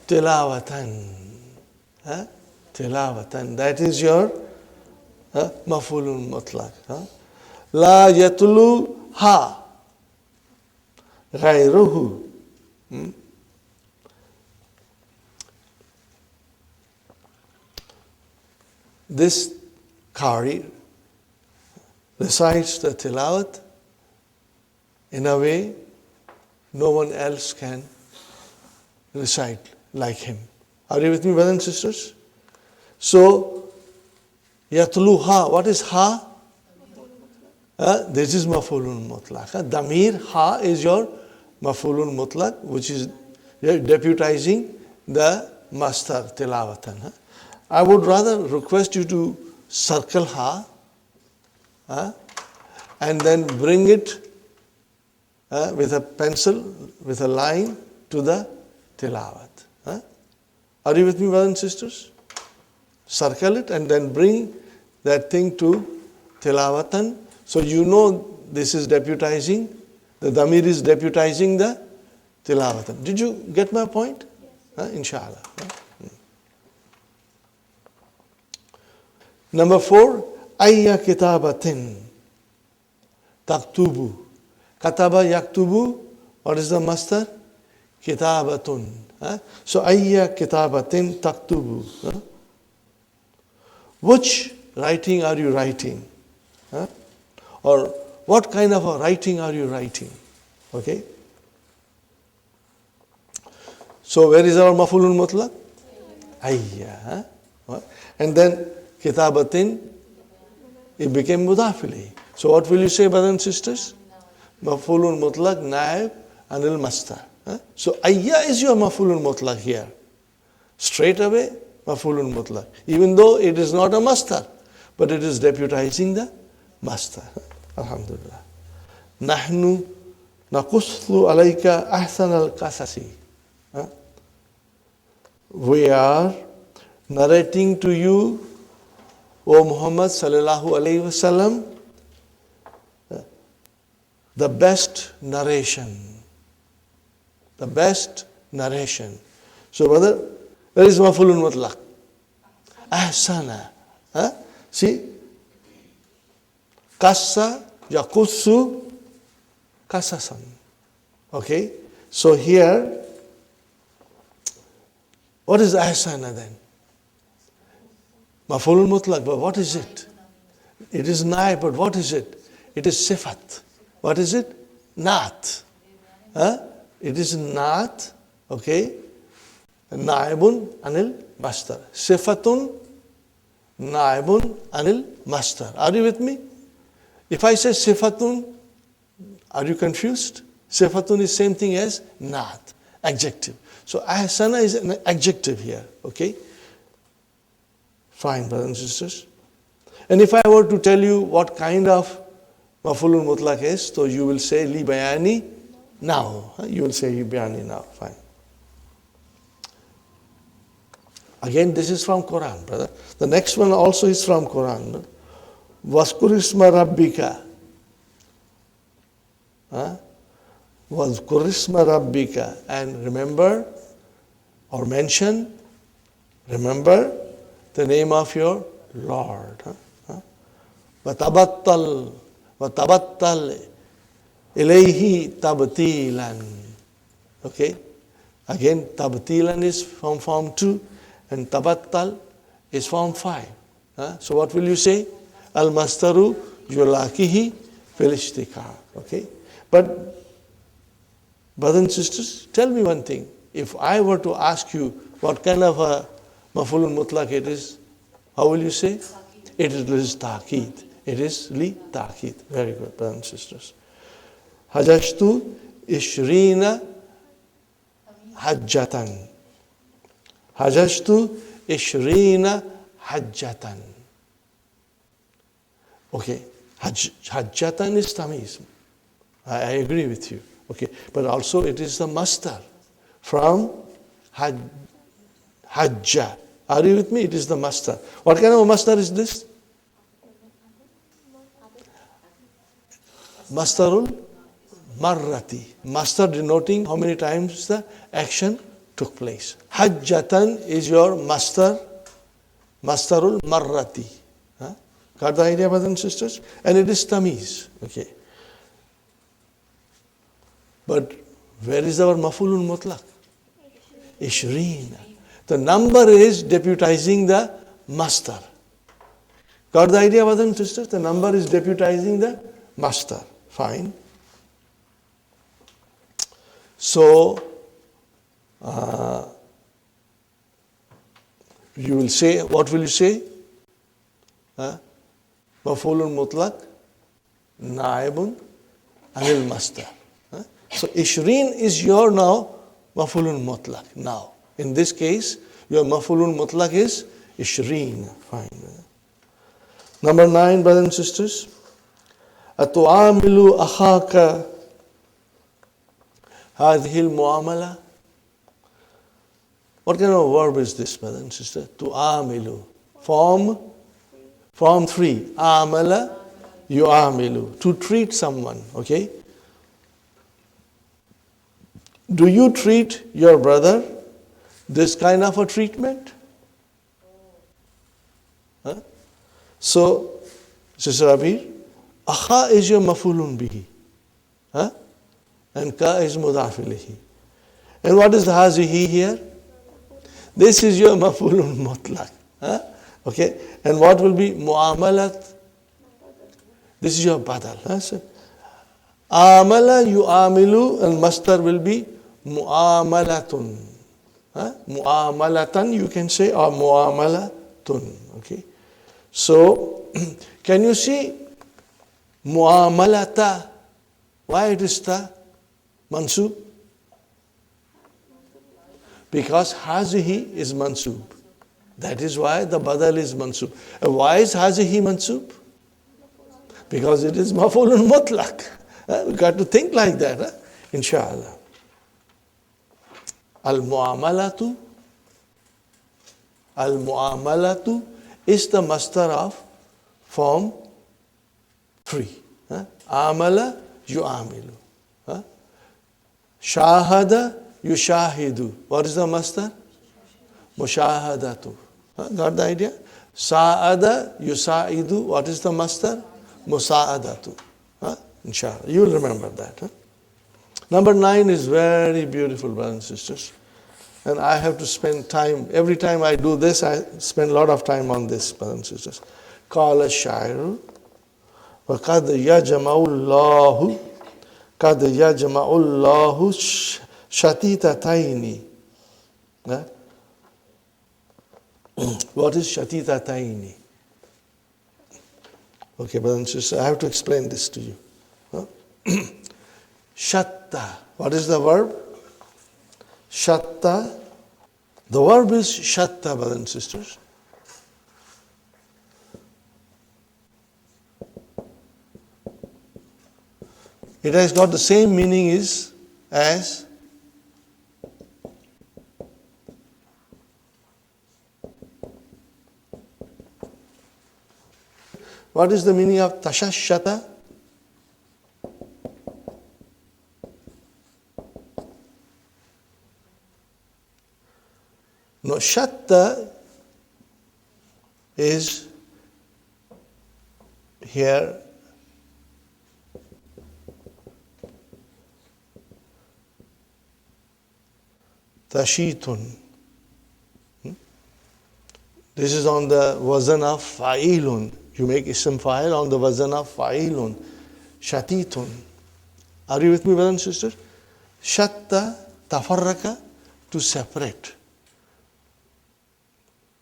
Tilawatan. Tilawatan. That is your mafulun mutlaq. La yatlu ha. Ghayruhu. This qari recites the tilawat in a way no one else can recite like him. Are you with me, brothers and sisters? So, yatlu ha. What is ha? This is mafulun mutlaq. Damir ha is your mafulun mutlaq, which is deputizing the master tilawatan. I would rather request you to circle ha and then bring it with a pencil, with a line to the tilawat. Are you with me, brothers and sisters? Circle it and then bring that thing to tilawatan. So you know this is deputizing, the damir is deputizing the tilawatan. Did you get my point? Yes. Inshallah. Number 4, ayya kitabatin taktubu. Kataba yaktubu, what is the master? Kitabatun. So ayya kitabatin taktubu. Which writing are you writing? Or what kind of a writing are you writing? Okay? So where is our mafulun mutlaq? Ayya. And then kitabatin, it became mudafili. So what will you say, brothers and sisters? Mafulun mutlaq, naib, anil master. So ayya is your mafulun mutlaq here. Straight away, mafulun mutlaq. Even though it is not a master, but it is deputizing the master. Alhamdulillah. Nahnu naqussu alayka ahsan al-qasasi. We are narrating to you, O Muhammad sallallahu alayhi wasallam, the best narration. The best narration. So, brother, where is mafulun mutlaq? Ahsana. See? Qassa yaqussu qasasan. Okay? So here, what is ahsana then? Mafulun mutlaq, but what is it? It is naib, but what is it? It is sifat. What is it? Naat. It is naat, okay? Naibun anil master. Sifatun naibun anil master. Are you with me? If I say sifatun, are you confused? Sifatun is same thing as naat, adjective. So ahsana is an adjective here, okay? Fine, brothers and sisters. And if I were to tell you what kind of maf'ulun mutlaq is, so you will say li bayani now. You will say li bayani now. Fine. Again, this is from Quran, brother. The next one also is from Quran. Waskur isma rabbika. Waskur isma rabbika. And remember or mention, remember the name of your Lord. وَتَبَتَّلْ إِلَيْهِ تَبْتِيلًا. Okay? Again, tabtilan is from form 2 and tabattal is form 5. So what will you say? Al-mastaru yulakihi fil ishtiqaq. Okay? But brothers and sisters, tell me one thing. If I were to ask you what kind of a maf'ulun mutlaq it is, how will you say? It is ta'qeed. It is li ta'qeed. Very good, brothers and sisters. Hajjtu ishrina hajjatan. Hajjtu ishrina hajjatan. Okay. Hajjatan is tamiz. I agree with you. Okay. But also it is the masdar from hajja. Are you with me? It is the masdar. What kind of a masdar is this? Masdarul marrati. Masdar denoting how many times the action took place. Hajjatan is your masdar. Masdarul marrati. Got the idea, brothers and sisters? And it is tamiz. Okay. But where is our maf'ulun mutlaq? Ishrina. The number is deputizing the masdar. Got the idea, brothers and sisters? The number is deputizing the masdar. Fine. So, you will say, what will you say? Maf'ulun mutlaq, naibun, anil masdar. So, ishreen is your now maf'ulun mutlaq. Now, in this case, your maf'ulun mutlaq is ishreen. Fine. Number 9, brothers and sisters. أتعامل أخاك هذه المعاملة. What kind of verb is this, brother and sister? تعامل. Form 3. Amala, yu'amilu. To treat someone, okay? Do you treat your brother this kind of a treatment? So, Sister Abir, Akha is your maf'ulun bihi. And ka is mudaf ilayhi. And what is the hazihi here? This is your maf'ulun mutlaq. Okay? And what will be mu'amalat? This is your badal. So, amala yu'amilu and masdar will be mu'amalatun. Mu'amalatan you can say or mu'amalatun. Okay? So, can you see mu'amalata? Why it is ta? Mansub? Because hazihi is mansub. That is why the badal is mansub. And why is hazihi mansub? Because it is maf'ulun mutlaq. We got to think like that, inshallah. Al-mu'amalatu is the masdar of form 3. Amala yu'amilu. Shahada yushahidu. What is the masdar? Mushahadatu. Got the idea? Sa'ada yusa'idu. What is the masdar? Musa'adatu. Inshallah. You will remember that. Number 9 is very beautiful, brothers and sisters. And I have to spend time. Every time I do this, I spend a lot of time on this, brothers and sisters. Qala ash-sha'iru وَقَدْ يَجْمَعُ اللَّهُ قَدْ يَجْمَعُ اللَّهُ شَتِيتَتَيْنِ. What is shatitataini? Okay, brothers and sisters, I have to explain this to you. Shatta. What is the verb? Shatta. The verb is shatta, brothers and sisters. It has got the same meaning as what is the meaning of tashashshata? No, shatta is here tashitun. This is on the wazan of fa'ilun. You make ism fa'il on the wazan of fa'ilun. Shatitun. Are you with me, brothers and sisters? Shatta, tafarraka, to separate.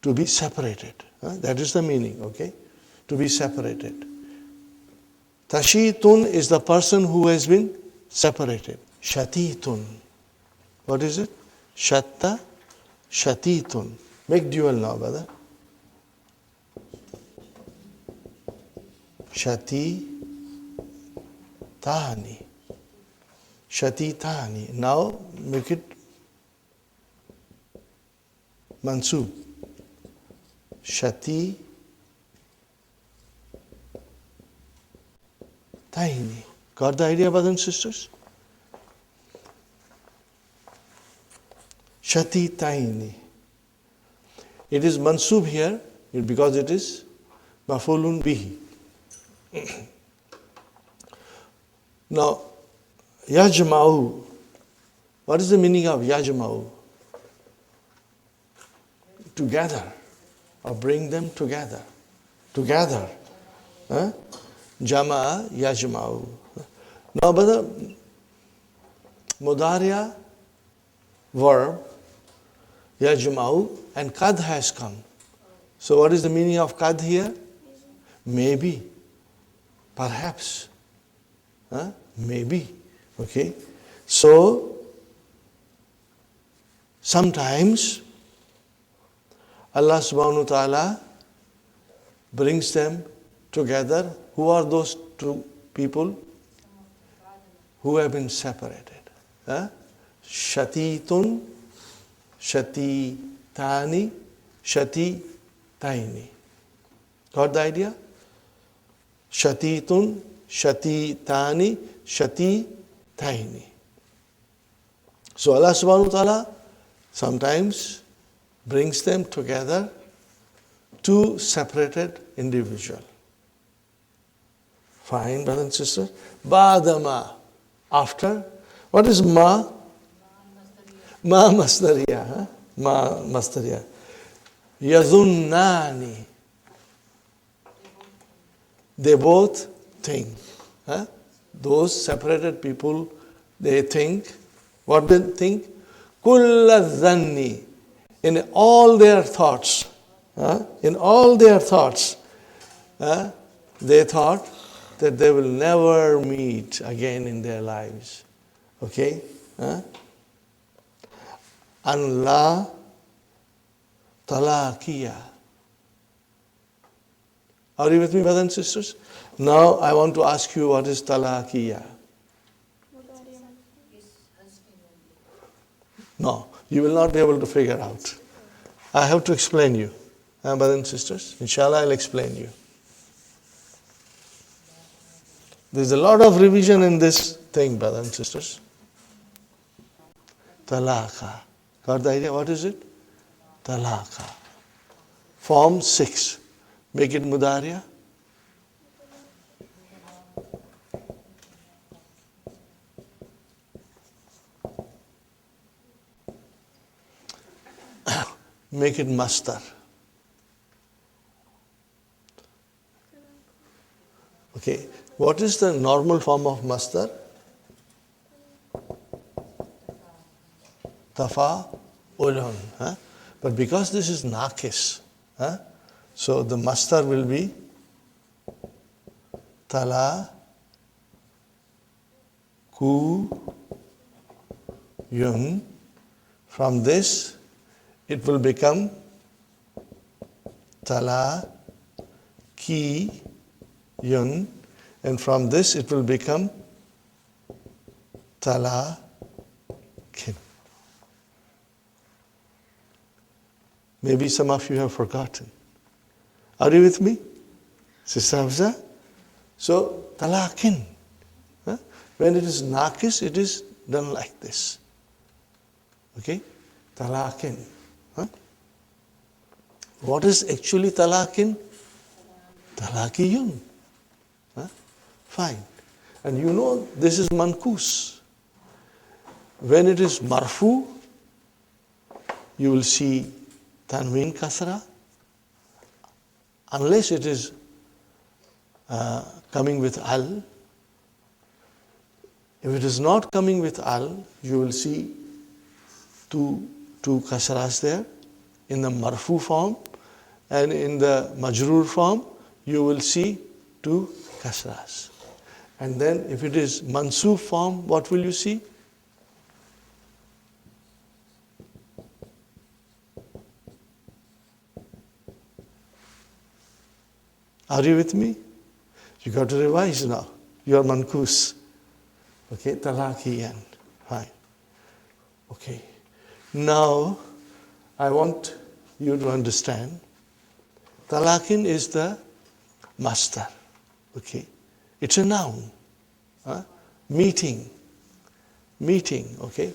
To be separated. That is the meaning, okay? To be separated. Tashitun is the person who has been separated. Shatitun. What is it? Shatta, shatitun. Make dual now, brother. Shati, tani. Shati, tani. Now make it mansub. Shati, tiny. Got the idea, brothers and sisters? Shati, tiny. It is mansub here because it is mafulun bihi. Now, yajma'u. What is the meaning of yajma'u? Together. Or bring them together. Together. Jama'a yajma'u. Now, brother, mudariya verb, yajma'u, and kad has come. So what is the meaning of kad here? Maybe. Perhaps. Maybe. Okay. So, sometimes Allah subhanahu wa ta'ala brings them together. Who are those two people who have been separated? Shatitun, shatitani, shatitaini. Got the idea? Shatitun, shatitani, shatitaini. So Allah subhanahu wa ta'ala sometimes brings them together, two separated individuals. Fine, brothers and sisters. Ba'dama, after. What is ma? Ma masdariya. Ma masdariya. Yazunnani. They both think. Those separated people, they think. What they think? Kulla dhanni. In all their thoughts, they thought that they will never meet again in their lives. Okay? Anla talaqiya. Are you with me, brothers and sisters? Now I want to ask you, what is talaqiya? No, you will not be able to figure out. I have to explain you. Brothers and sisters, inshallah I'll explain you. There's a lot of revision in this thing, brothers and sisters. Talaqa. Got the idea? What is it? Talaqa. Form 6. Make it mudariya. Make it mastar. Okay. What is the normal form of mastar? Tafa'ulun. But because this is naqis, so the mastar will be tala ku yun. From this, it will become tala ki yun, and from this it will become talakin. Maybe some of you have forgotten. Are you with me, Sister Hafsa? So, talakin. When it is naqis, it is done like this. Okay? Talakin. What is actually talakin? Talakiyun. Fine. And you know this is mankus. When it is marfu, you will see tanween kasra. Unless it is coming with al. If it is not coming with al, you will see two kasras there in the marfu form, and in the majroor form you will see two kasras. And then if it is mansoob form, what will you see? Are you with me? You got to revise now. You are mankus. Okay, talakiyan. Fine. Okay. Now, I want you to understand, talakin is the master. Okay. It's a noun. Meeting. Meeting, okay.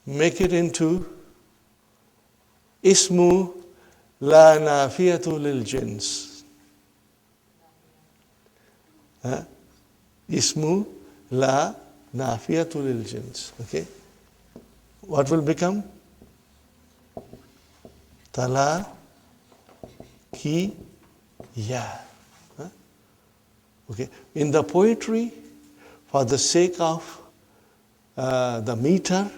Make it into ismu la nafiyatu lil jins. Ismu la nafiyatu lil jins. Okay. What will become? Tala ki ya. Okay. In the poetry, for the sake of the meter,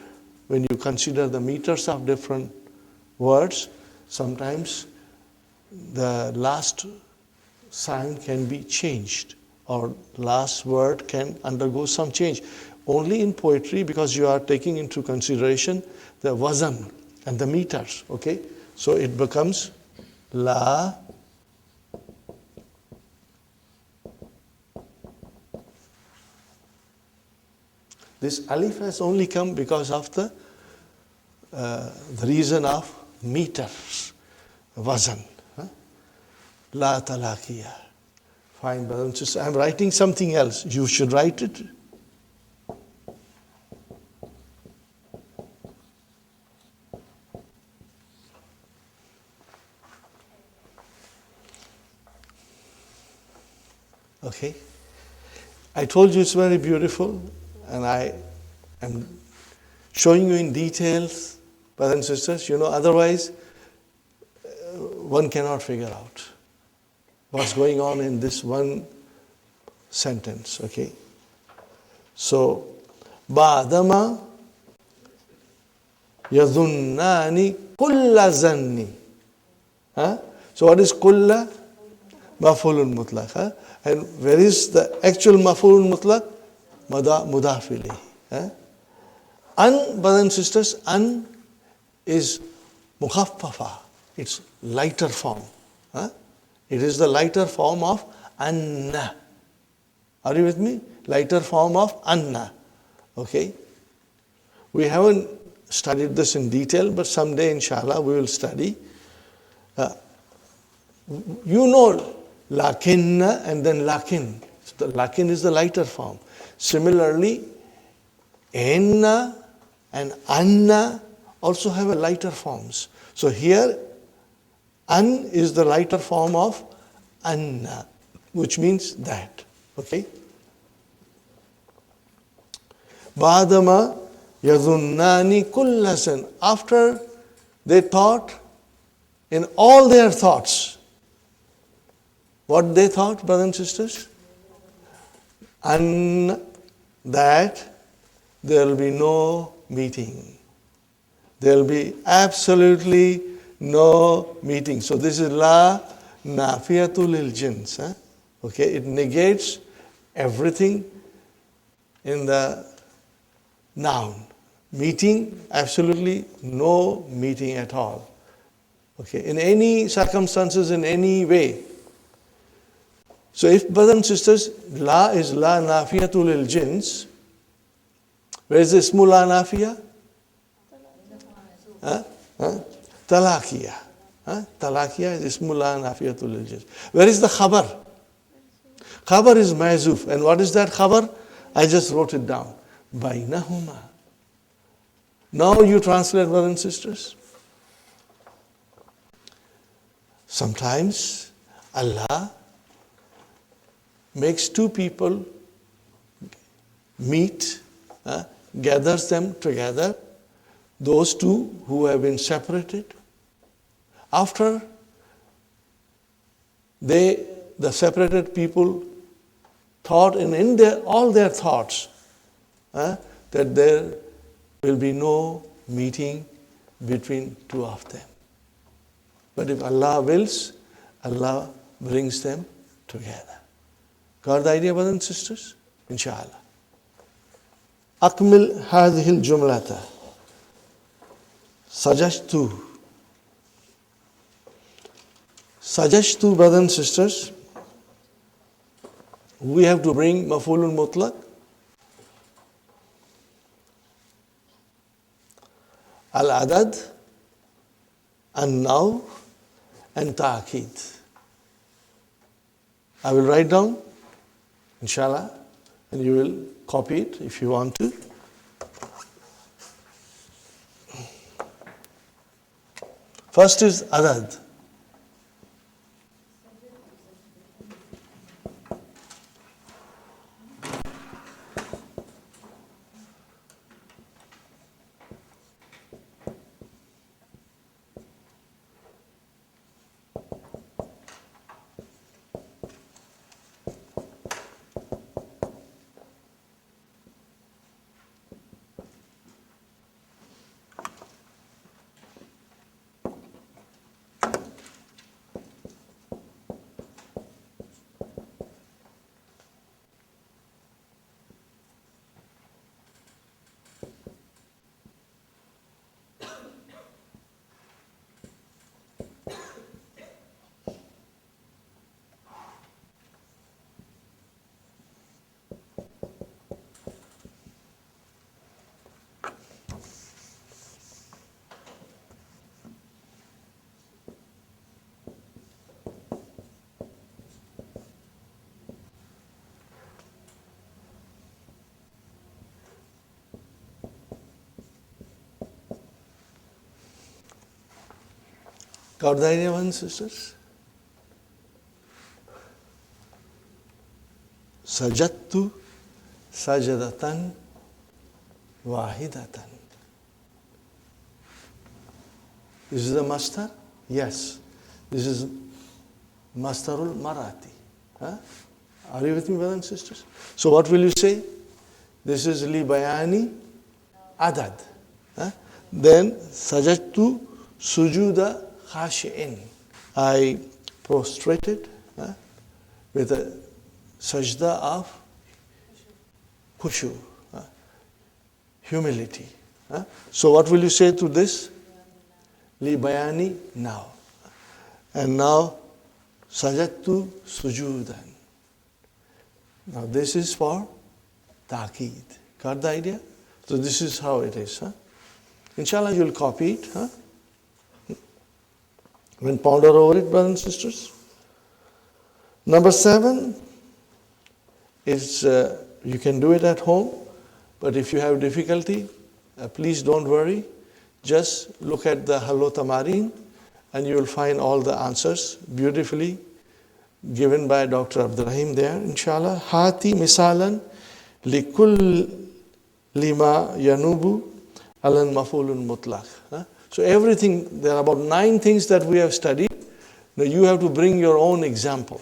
when you consider the meters of different words, sometimes the last sign can be changed, or last word can undergo some change. Only in poetry, because you are taking into consideration the wazan and the meters, okay? So it becomes la this alif has only come because of the reason of meters, wazan. La talakiya. Fine, brothers and sisters. I'm writing something else. You should write it. Okay. I told you it's very beautiful, and I am showing you in details, brothers and sisters. You know, otherwise one cannot figure out what's going on in this one sentence, okay? So, ba'dama yadunnani kulla zanni. So what is kulla? Maf'ulun mutlaq. And where is the actual maf'ulun mutlaq? Mudaf ilayhi. An, brothers and sisters, an is mukhaffafa. It's lighter form. It is the lighter form of anna. Are you with me? Lighter form of anna. Okay? We haven't studied this in detail, but someday, inshallah, we will study. You know lakinna and then lakin. So the lakin is the lighter form. Similarly, enna and anna also have a lighter forms. So here, an is the lighter form of anna, which means that. Okay? Ba'dama yadunnani kullasan. After they thought in all their thoughts. What they thought, brothers and sisters? And that there will be no meeting. There will be absolutely no meeting. So this is la nafiyatu lil jins. Okay, it negates everything in the noun. Meeting, absolutely no meeting at all. Okay, in any circumstances, in any way. So if, brothers and sisters, la is la nafiyatu lil jins, Where is the ismul nafiya? Talaqiya. Talaqiya is ismul nafiyatul lil jins. Where is the khabar? Khabar is mahzuf. And what is that khabar? I just wrote it down. Bainahuma. Now you translate, brothers and sisters. Sometimes Allah makes two people meet, gathers them together, those two who have been separated. After the separated people thought in all their thoughts that there will be no meeting between two of them. But if Allah wills, Allah brings them together. Got the idea, brothers and sisters? Inshallah. أكمل هذه الجملة. Sajashtu, brothers and sisters, we have to bring maf'ulun mutlaq, al-adad, an-naw, and ta'akid. I will write down, inshallah, and you will copy it if you want to. First is adad. Got the idea, brothers and sisters? Sajadtu sajadatan wahidatan. This is the master? Yes. This is mastarul marati. Are you with me, brothers and sisters? So what will you say? This is li bayani adad. Then sajadtu sujuda khashi'in. I prostrated with a sajda of khushu, humility. So what will you say to this? Li bayani now. And now sajadtu sujudan. Now this is for ta'keed. Got the idea? So this is how it is. Inshallah you'll copy it. When ponder over it, brothers and sisters. Number 7 is you can do it at home, but if you have difficulty, please don't worry. Just look at the Hallo Tamarin and you will find all the answers beautifully given by Dr. Abdur-Raheem there, inshallah. Hati misalan likul lima yanubu alan mafulun mutlaq. So everything, there are about 9 things that we have studied. Now you have to bring your own example.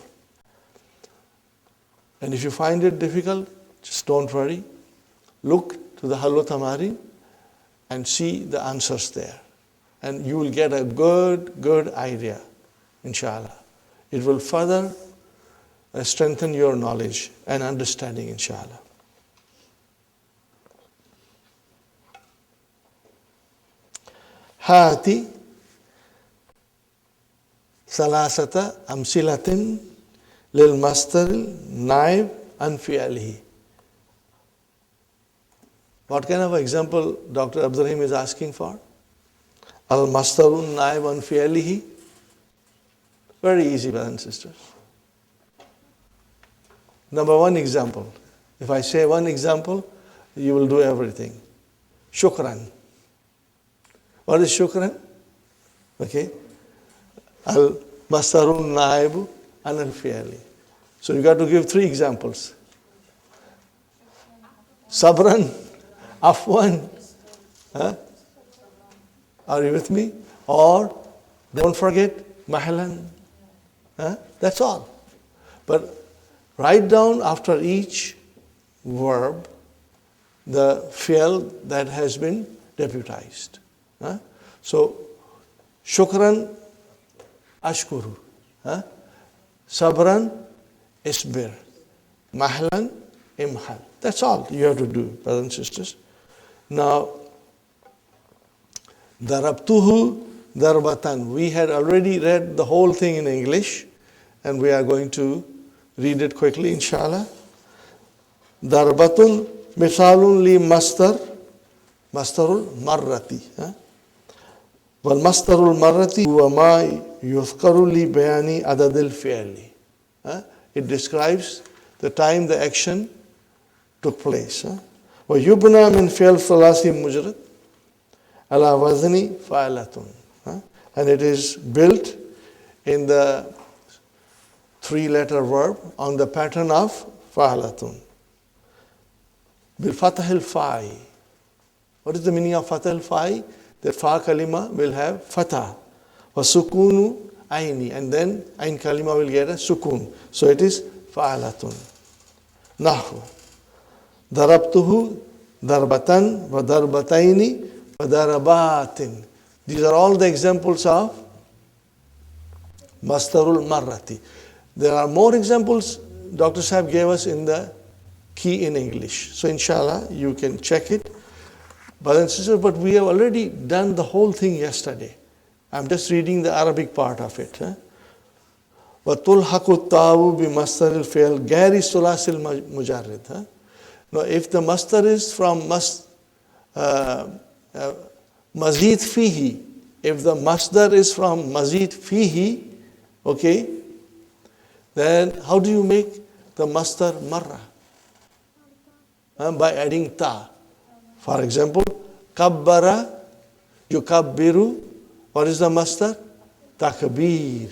And if you find it difficult, just don't worry. Look to the Hallo Tamarin and see the answers there. And you will get a good idea, inshallah. It will further strengthen your knowledge and understanding, inshallah. Hati salasata amsilatin lil mastaril naib an fi'alihi. What kind of example Dr. Abdur-Raheem is asking for? Al-mastarun naib an fi'alihi. Very easy, brothers and sisters. Number one example. If I say one example, you will do everything. Shukran. What is shukran? Okay. Al-mastarun naib an al-fi'ali. So you got to give three examples. Sabran, afwan. Huh? Are you with me? Or, don't forget, mahlan. Huh? That's all. But write down after each verb the fi'l that has been deputized. Huh? So, shukran, ashkuru. Huh? Sabran, isbir. Mahlan, imhal. That's all you have to do, brothers and sisters. Now, darabtuhu darbatan. We had already read the whole thing in English, and we are going to read it quickly, inshallah. Darbatun misalun li mastarul marrati. Wal mastarul marrati huwa ma yuzkaru li bayani adadil fi'li. It describes the time the action took place. وَيُبْنَى مِنْ فِعْلِ ثَلَاثِ مُجْرَدٍ عَلَى وَزْنِ فَعَلَةٌ. And it is built in the three-letter verb on the pattern of فَعَلَةٌ. بِالْفَتْحِ الْفَاءِ. What is the meaning of fatah al-fa'i? That fa kalima will have fatah. وَسُكُونُ aini. And then ain kalima will get a sukun. So it is فَعَلَةٌ. Nahu. Darabtuhu darbatan wa darbataini wa darabatin. These are all the examples of mastarul marrati. There are more examples Dr. Sahib gave us in the key in English. So inshallah you can check it. Brothers and sisters, but we have already done the whole thing yesterday. I'm just reading the Arabic part of it. وَتُلْحَقُ التَّاءُ بِمَصْدَرِ الْفِعْلِ غَيْرِ الثُّلَاثِ الْمُجَرَّدِ. Now, if the masdar is from mazid fihi, if the masdar is from mazid fihi, okay, then how do you make the masdar marra? By adding ta. For example, kabbara, yukabbiru, what is the masdar? Takbir.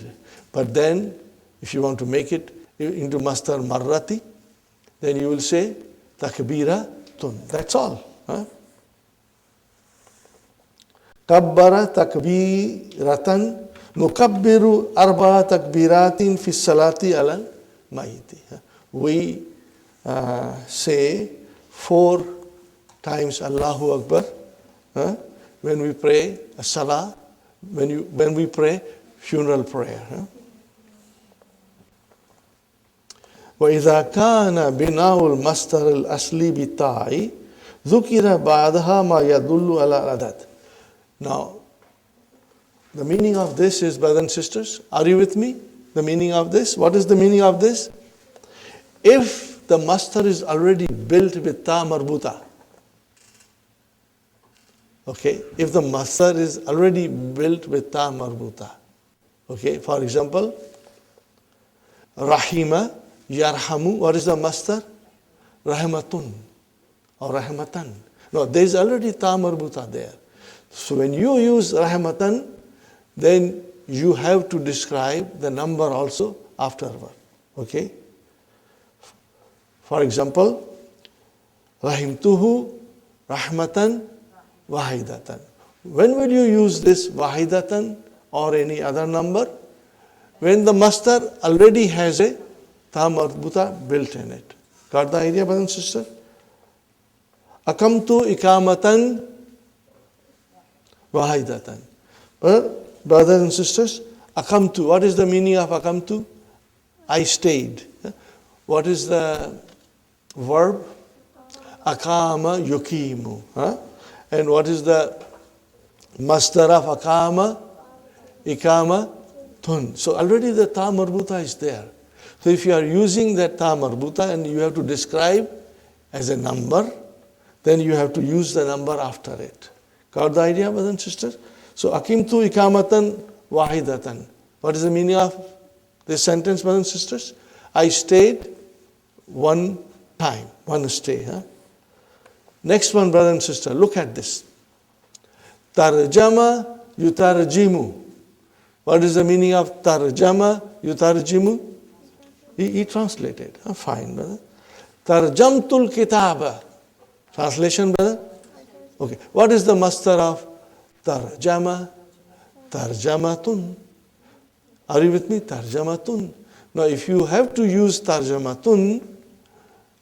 But then, if you want to make it into masdar marrati, then you will say takbiratun. That's all. Kabbara takbiratan nukabbiru arba takbiratin fi salati alal mayiti. We say 4 times Allahu Akbar when we pray a salah, when we pray funeral prayer. وَإِذَا كَانَ بِنَاءُ الْمَصْدَرِ الْأَصْلِ بِالتَّاءِ ذُكِرَ بَعْدَهَا مَا يَدُلُّ عَلَى الْعَدَدِ. Now, the meaning of this is, brothers and sisters, are you with me? The meaning of this? What is the meaning of this? If the masdar is already built with ta marbuta, okay, if the masdar is already built with ta marbuta, okay, for example, rahima, yarhamu, what is the masdar? Rahmatun or rahmatan. No, there is already ta marbuta there. So when you use rahmatan, then you have to describe the number also afterward. Okay? For example, rahimtuhu rahmatan wahidatan. When will you use this wahidatan or any other number? When the masdar already has a ta marbuta built in it. Got the idea, brothers and sisters? Akamtu ikamatan wahidatan. Brothers and sisters, akamtu, what is the meaning of akamtu? I stayed. What is the verb? Akama yukimu. And what is the masdar of akama? Ikama tun. So already the ta marbuta is there. So if you are using that ta marbuta and you have to describe as a number, then you have to use the number after it. Got the idea, brothers and sisters? So, akimtu ikamatan wahidatan. What is the meaning of this sentence, brothers and sisters? I stayed one time, one stay. Huh? Next one, brother and sister, look at this. Tarjama yutarjimu. What is the meaning of tarjama yutarjimu? He translated. Fine, brother. Tarjamtul kitaba. Translation, brother? Okay. What is the masdar of tarjama? Tarjamatun. Are you with me? Tarjamatun. Now, if you have to use tarjamatun,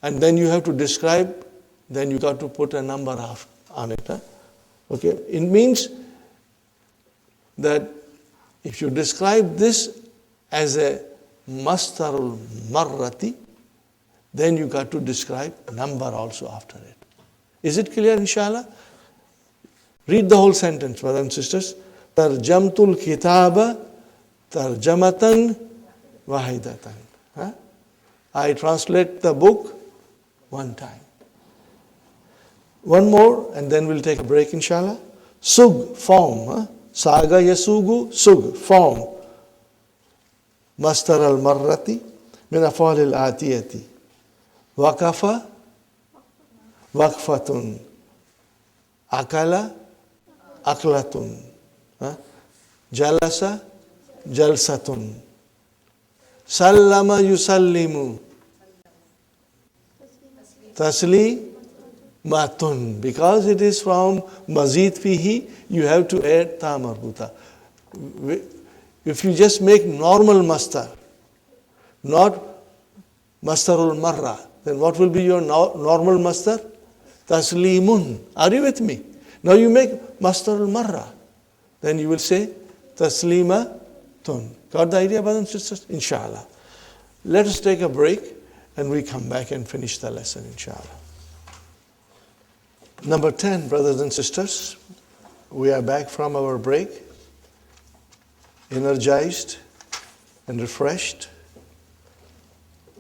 and then you have to describe, then you got to put a number on it. Huh? Okay. It means that if you describe this as a mastarul marrati, then you got to describe number also after it. Is it clear, inshallah? Read the whole sentence, brothers and sisters. Tarjamtul kitaba tarjamatan wahidatan. Huh? I translate the book one time. One more, and then we'll take a break, inshallah. Sug, form. Huh? Saga yasugu, sug, form. Mastar al-marrati min afal al-atiyati. Waqafa, waqfatun. Akala, aklatun. Jalasa, jalsatun. Sallama yusallimu. Taslimatun. Because it is from mazid fihi, you have to add ta marbuta. If you just make normal mastar, not mastarul marra, then what will be your normal mastar? Taslimun. Are you with me? Now you make mastarul marra. Then you will say taslimatun. Got the idea, brothers and sisters? Inshallah. Let us take a break and we come back and finish the lesson, inshallah. Number 10, brothers and sisters, we are back from our break, energized and refreshed.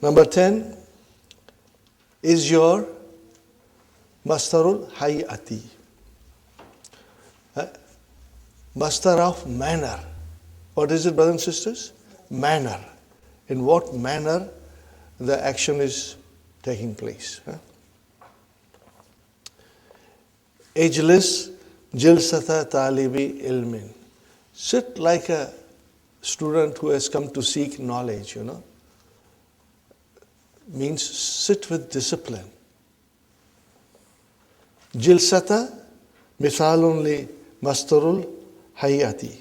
Number 10 is your mastarul hayati. Mastar of manner. What is it, brothers and sisters? Manner. In what manner the action is taking place. Ijlis jilsata talibi ilmin. Sit like a student who has come to seek knowledge, Means sit with discipline. Jilsata mithalun li mastarul hayati.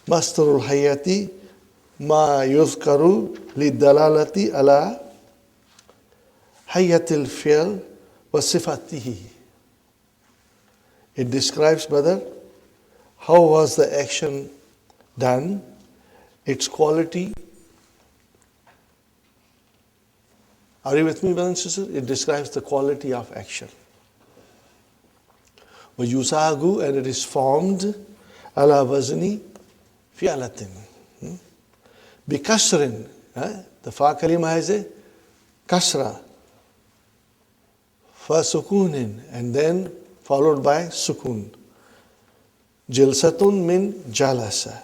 Mastarul hayati ma yuzkaru li dalalati ala hayatil fi'l wa sifatihi. It describes, brother, how was the action done, its quality. Are you with me, brothers and sisters? It describes the quality of action. وَيُسَاغُ, and it is formed ala wazni fi'alatin. Bikasrin, the fa kalima has a kasra. Fa sukunin, and then followed by sukun. Jilsatun min jalasa.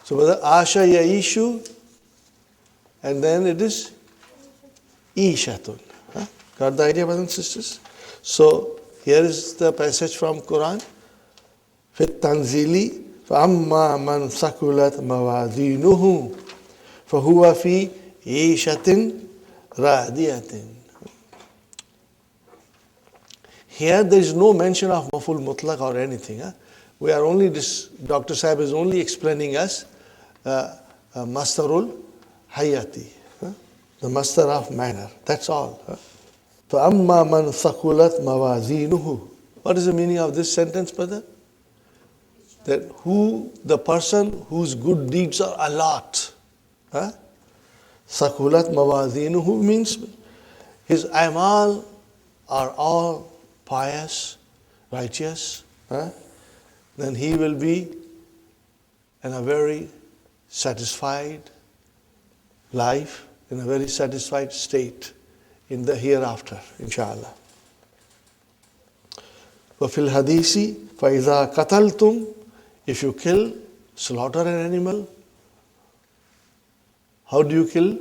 So whether asha yaishu, and then it is ishatun. Got the idea, brothers and sisters? So here is the passage from Qur'an. Fit tanzili فَأَمَّا مَنْ ثَقُلَتْ مَوَازِينُهُ فَهُوَ فِي عِيشَةٍ رَاضِيَةٍ. Here there is no mention of maful mutlaq or anything. We are only, Dr. Sahib is only explaining us mastarul hayati, the mastar of manner. That's all. فَأَمَّا مَنْ ثَقُلَتْ مَوَازِينُهُ. What is the meaning of this sentence, brother? That the person whose good deeds are a lot. Sakulat mawazinuhu means his amal are all pious, righteous. Then he will be in a very satisfied life, in a very satisfied state in the hereafter, inshallah. وَفِي الْحَدِيثِ فَإِذَا قَتَلْتُمْ, if you kill, slaughter an animal, how do you kill?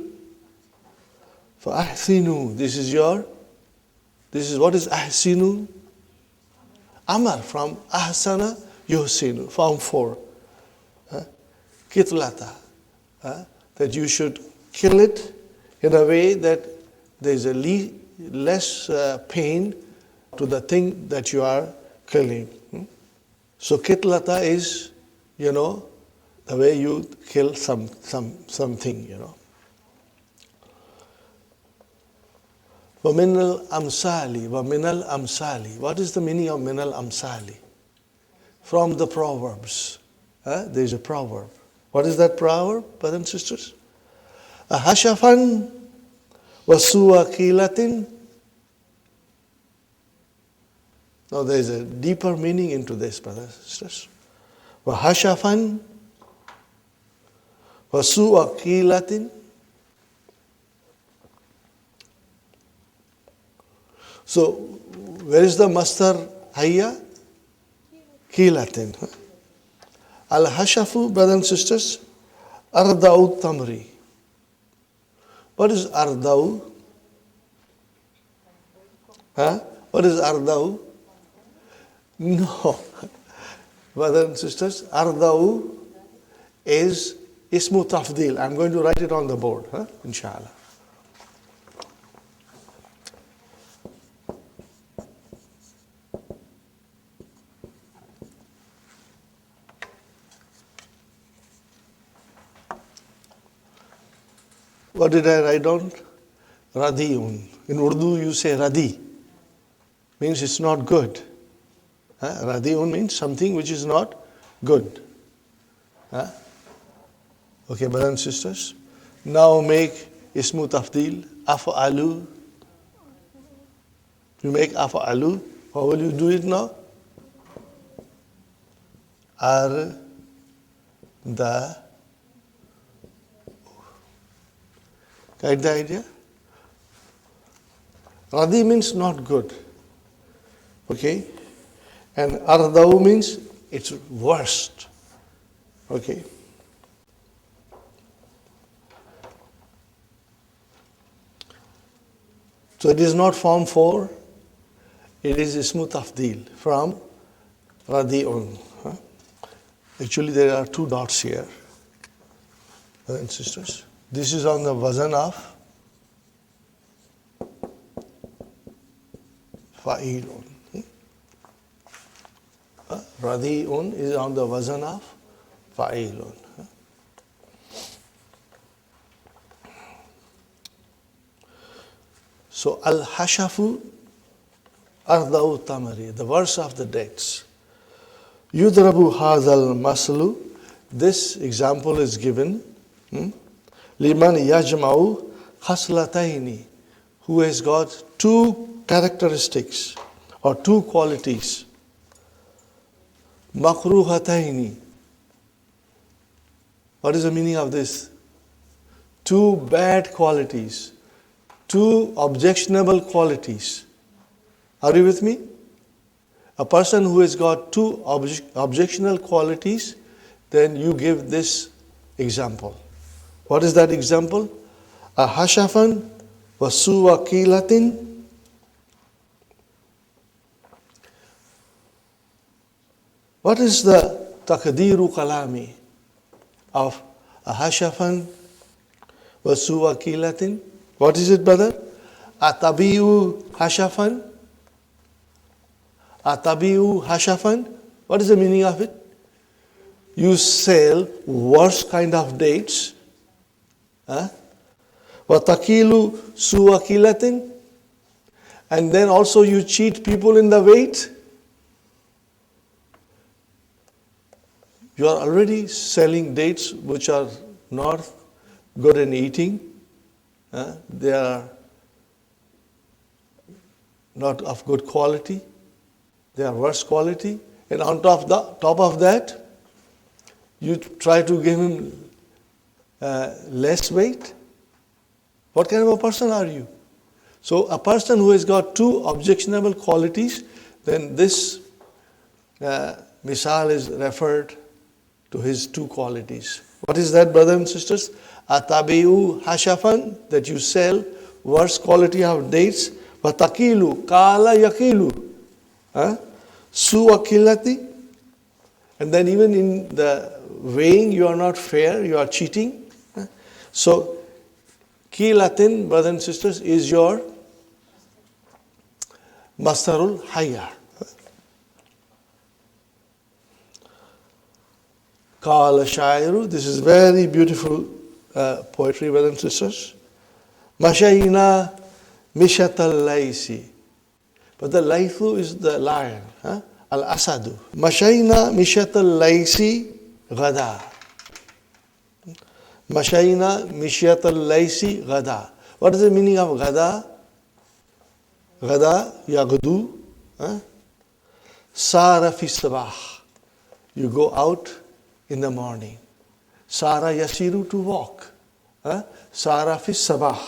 فَأَحْسِنُوا, this is what is أَحْسِنُوا? Amar, from ahsana yuhsinu, form 4. Kitlata, that you should kill it in a way that there is a less pain to the thing that you are killing. So kitlata is, the way you kill something, وَمِنَ الْأَمْثَالِ. What is the meaning of min al-amsali? From the Proverbs. There is a proverb. What is that proverb, brothers and sisters? Ahashafan wasuwa kilatin. Now there is a deeper meaning into this, brothers and sisters. Ahashafan wasuwa kilatin. So, where is the masdar hayya? Kilatin. Al-hashafu, brothers and sisters, arda'u tamri. What is arda'u? What is arda'u? No. Brothers and sisters, arda'u is ismu tafdil. I'm going to write it on the board, inshallah. What did I write down? Radiun. In Urdu you say radi. Means it's not good. Radiun means something which is not good. Okay, brothers and sisters. Now make ismu tafdil. Af'alu. You make af'alu. How will you do it now? The. Get the idea? Radi means not good. Okay? And ardau means it's worst. Okay? So it is not form 4, it is ismu tafdil from radi'un. Actually there are 2 dots here, brothers and sisters. This is on the wazan of fa'ilun. Radi'un is on the wazan of fa'ilun. So al-hashafu arda'u tamari, the verse of the dates. Yudrabu hadhal maslu, this example is given. Liman yajma'u khaslataini, who has got 2 characteristics or 2 qualities. Makruhataini. What is the meaning of this? 2 bad qualities, 2 objectionable qualities. Are you with me? A person who has got 2 objectionable qualities, then you give this example. What is that example? Ahashafan wasuwa kilatin. What is the taqdeeru kalami of ahashafan wasuwa kilatin? What is it, brother? Atabiu hashafan. Atabiu hashafan. What is the meaning of it? You sell worse kind of dates. Watakilu suwakilatin. And then also you cheat people in the weight. You are already selling dates which are not good in eating. They are not of good quality. They are worse quality. And on top of that, you try to give him less weight. What kind of a person are you? So a person who has got two objectionable qualities, then this misal is referred to his two qualities. What is that, brothers and sisters? Atabiu hashafan, that you sell worse quality of dates. Watakilu, kala yakilu. Suakilati. And then even in the weighing, you are not fair, you are cheating. So, kilatin, brothers and sisters, is your mastarul hayya. Qala shairu, this is very beautiful poetry, brothers and sisters. Mashayina mishatal laisi. But the laythu is the lion. Al-asadu. Mashayina mishatal laisi gada. Mashayina mishatal laisi gada. What is the meaning of gada? Gada, yagudu. Sara fi sabah. You go out in the morning. Sara yasiru, to walk. Sara fi sabah.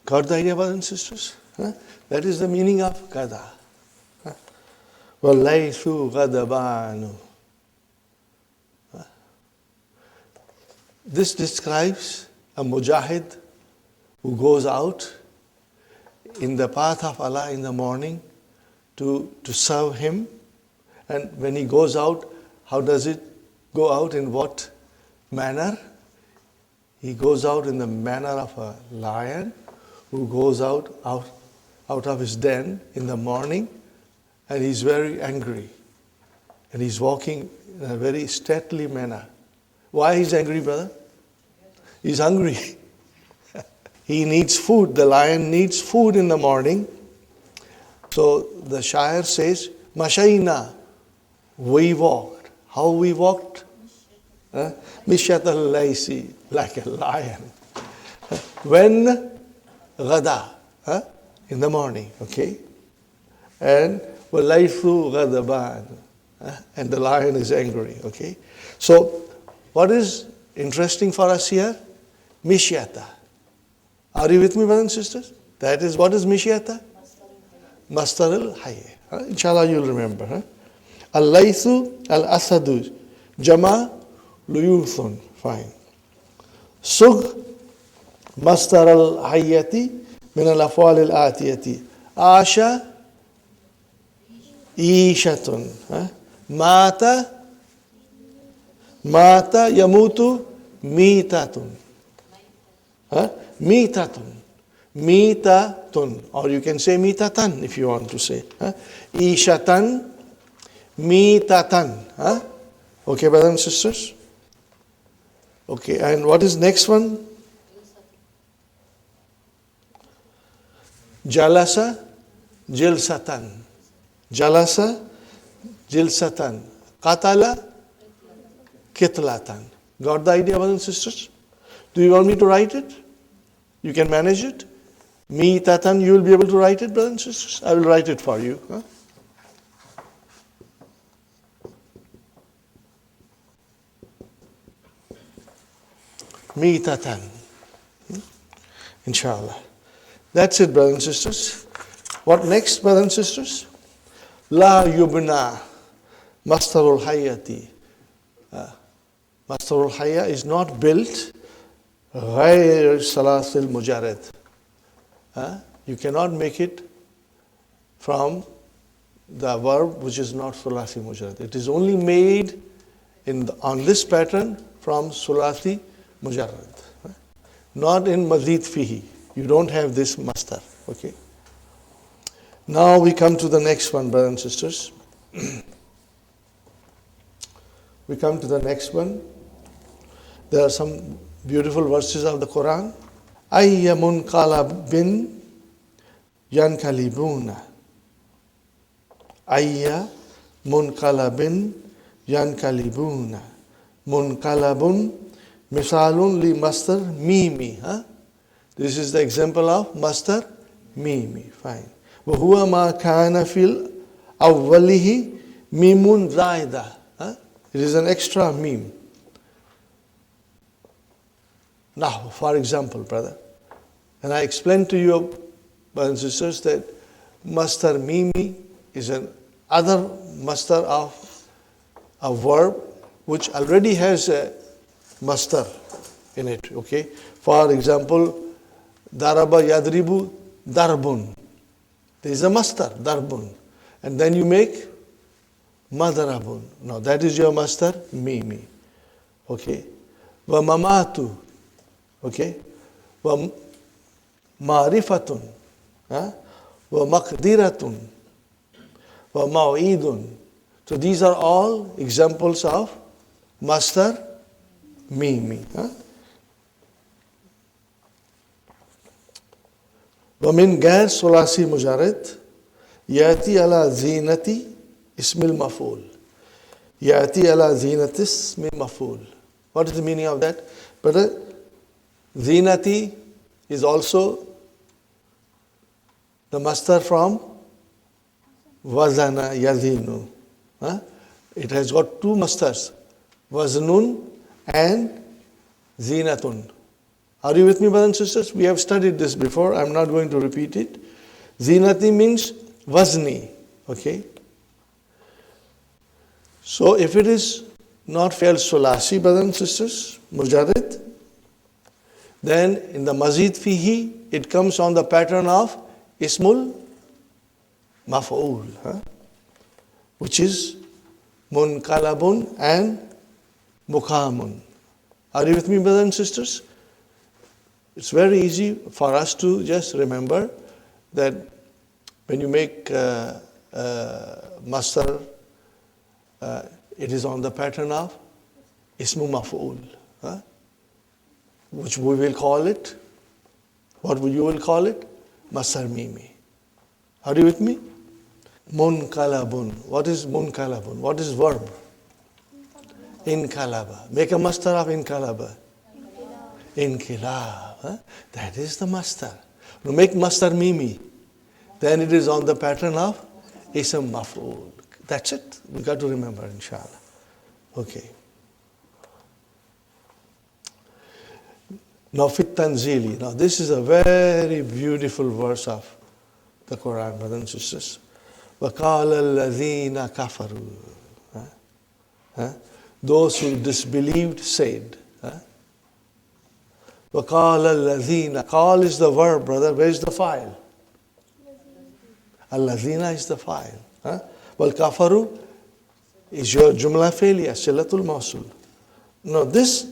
Got the idea, brothers and sisters? That is the meaning of gada. وَاللَّيْثُ غَدَبَانُ. This describes a mujahid who goes out in the path of Allah in the morning to serve Him. And when he goes out, how does it go out? In what manner? He goes out in the manner of a lion who goes out of his den in the morning, and he's very angry. And he's walking in a very stately manner. Why he's angry, brother? He's hungry. He needs food. The lion needs food in the morning. So the shair says, Mashayna, we walked. How we walked? Mishat al-Laisi, like a lion. When? Gada, in the morning, okay? And walaythu ghadaban, and the lion is angry, okay? So, what is interesting for us here? Mishyata. Are you with me, brothers and sisters? That is, what is mishyata? Mastar al-hayy. Inshallah, you'll remember. Al-laythu al-asadu, jama luyuthun, fine. Sugh مصدر الحية من الأفعال الآتية عاش عيشة مات يموت ميتة ميتة, or you can say ميتة if you want to say عيشة ميتة. Okay, brothers and sisters? Okay, and what is next one? Jalasa jilsatan. Jalasa jilsatan. Qatala kitlatan. Got the idea, brothers and sisters? Do you want me to write it? You can manage it? Mitatan, you will be able to write it, brothers and sisters? I will write it for you. Mitatan. Inshallah. That's it, brothers and sisters. What next, brothers and sisters? La yubna mastarul hayati. Mastarul hayya is not built. Ghayr salasil mujarrad. You cannot make it from the verb which is not sulasi mujarrad. It is only made on this pattern from sulasi mujarrad. Not in mazid fihi. You don't have this mastar. Okay. Now we come to the next one, brothers and sisters. We come to the next one. There are some beautiful verses of the Qur'an. Ayya munqalabin yankalibuna. Ayya munqalabin yankalibuna. Munqalabun Misalun li mastar mimi. Huh? This is the example of mastar mimi. Fine. وَهُوَ مَا كَانَ فِي الْأَوَّلِهِ مِيمٌ زَائِدَةٌ. It is an extra meme. Now, for example, brother, and I explained to you, brothers and sisters, that mastar mimi is an other mastar of a verb which already has a mastar in it. Okay. For example, daraba yadribu darbun. There is a mastar, darbun. And then you make madarabun. Now that is your mastar mimi. Okay. Wa mamatu. Okay. Wa ma'rifatun. Wa maqdiratun. Wa ma'idun. So these are all examples of mastar mimi. ومن غير ثلاثي مجرد يأتي على زينة اسم المفعول. يأتي على زينة اسم المفعول. What is the meaning of that? But zinati is also the mastar from wazana yazinu. It has got two masters, waznun and zinatun. Are you with me, brothers and sisters? We have studied this before. I'm not going to repeat it. Zinati means wazni. Okay. So if it is not fi'l sulasi, brothers and sisters, mujarrid, then in the mazid fihi, it comes on the pattern of ismul maf'ul, which is munqalabun and muqamun. Are you with me, brothers and sisters? It's very easy for us to just remember that when you make mastar, it is on the pattern of ismu maf'ul, which we will call it, what you will call it? Mastar mimi. Are you with me? Munqalabun. What is munqalabun? What is verb? Inqalaba. Make a mastar of inqalaba. Inqilab. That is the mastar. Now make mastar mimi. Then it is on the pattern of ism maf'ul. That's it. We got to remember, inshallah. Okay. Now fit tanzili. Now this is a very beautiful verse of the Quran, brothers and sisters. وَقَالَ الَّذِينَ كَفَرُوا. Those who disbelieved said. وَقَالَ الَّذِينَ. Qal is the verb, brother. Where is the file? Al-lazina is the file. Wal-kafaru is your jumla failure, silatul mawsul. Now this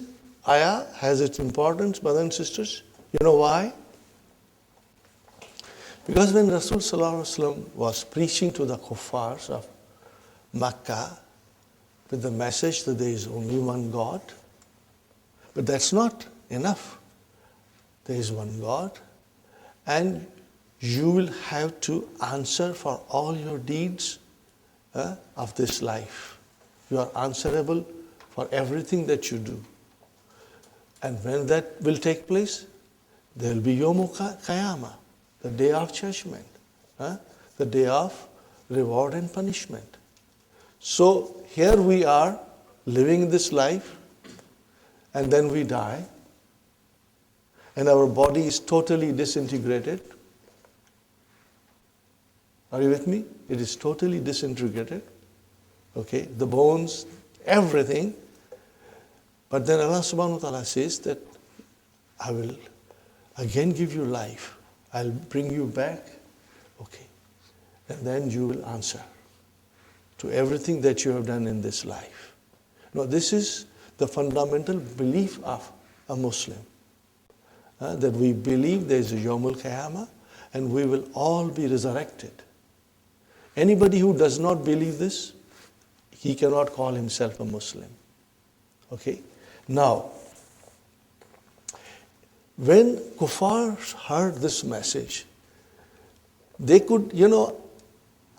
ayah has its importance, brothers and sisters. You know why? Because when Rasul Sallallahu Alaihi Wasallam was preaching to the kuffars of Makkah with the message that there is only one God, but that's not enough. There is one God, and you will have to answer for all your deeds of this life. You are answerable for everything that you do. And when that will take place, there will be Yom Qiyamah, the day of judgment, the day of reward and punishment. So here we are living this life, and then we die, and our body is totally disintegrated. Are you with me? It is totally disintegrated. Okay, the bones, everything. But then Allah subhanahu wa ta'ala says that I will again give you life. I'll bring you back. Okay. And then you will answer to everything that you have done in this life. Now this is the fundamental belief of a Muslim. That we believe there is a Yawmul Qiyamah and we will all be resurrected. Anybody who does not believe this, he cannot call himself a Muslim. Okay? Now, when kuffar heard this message, they could,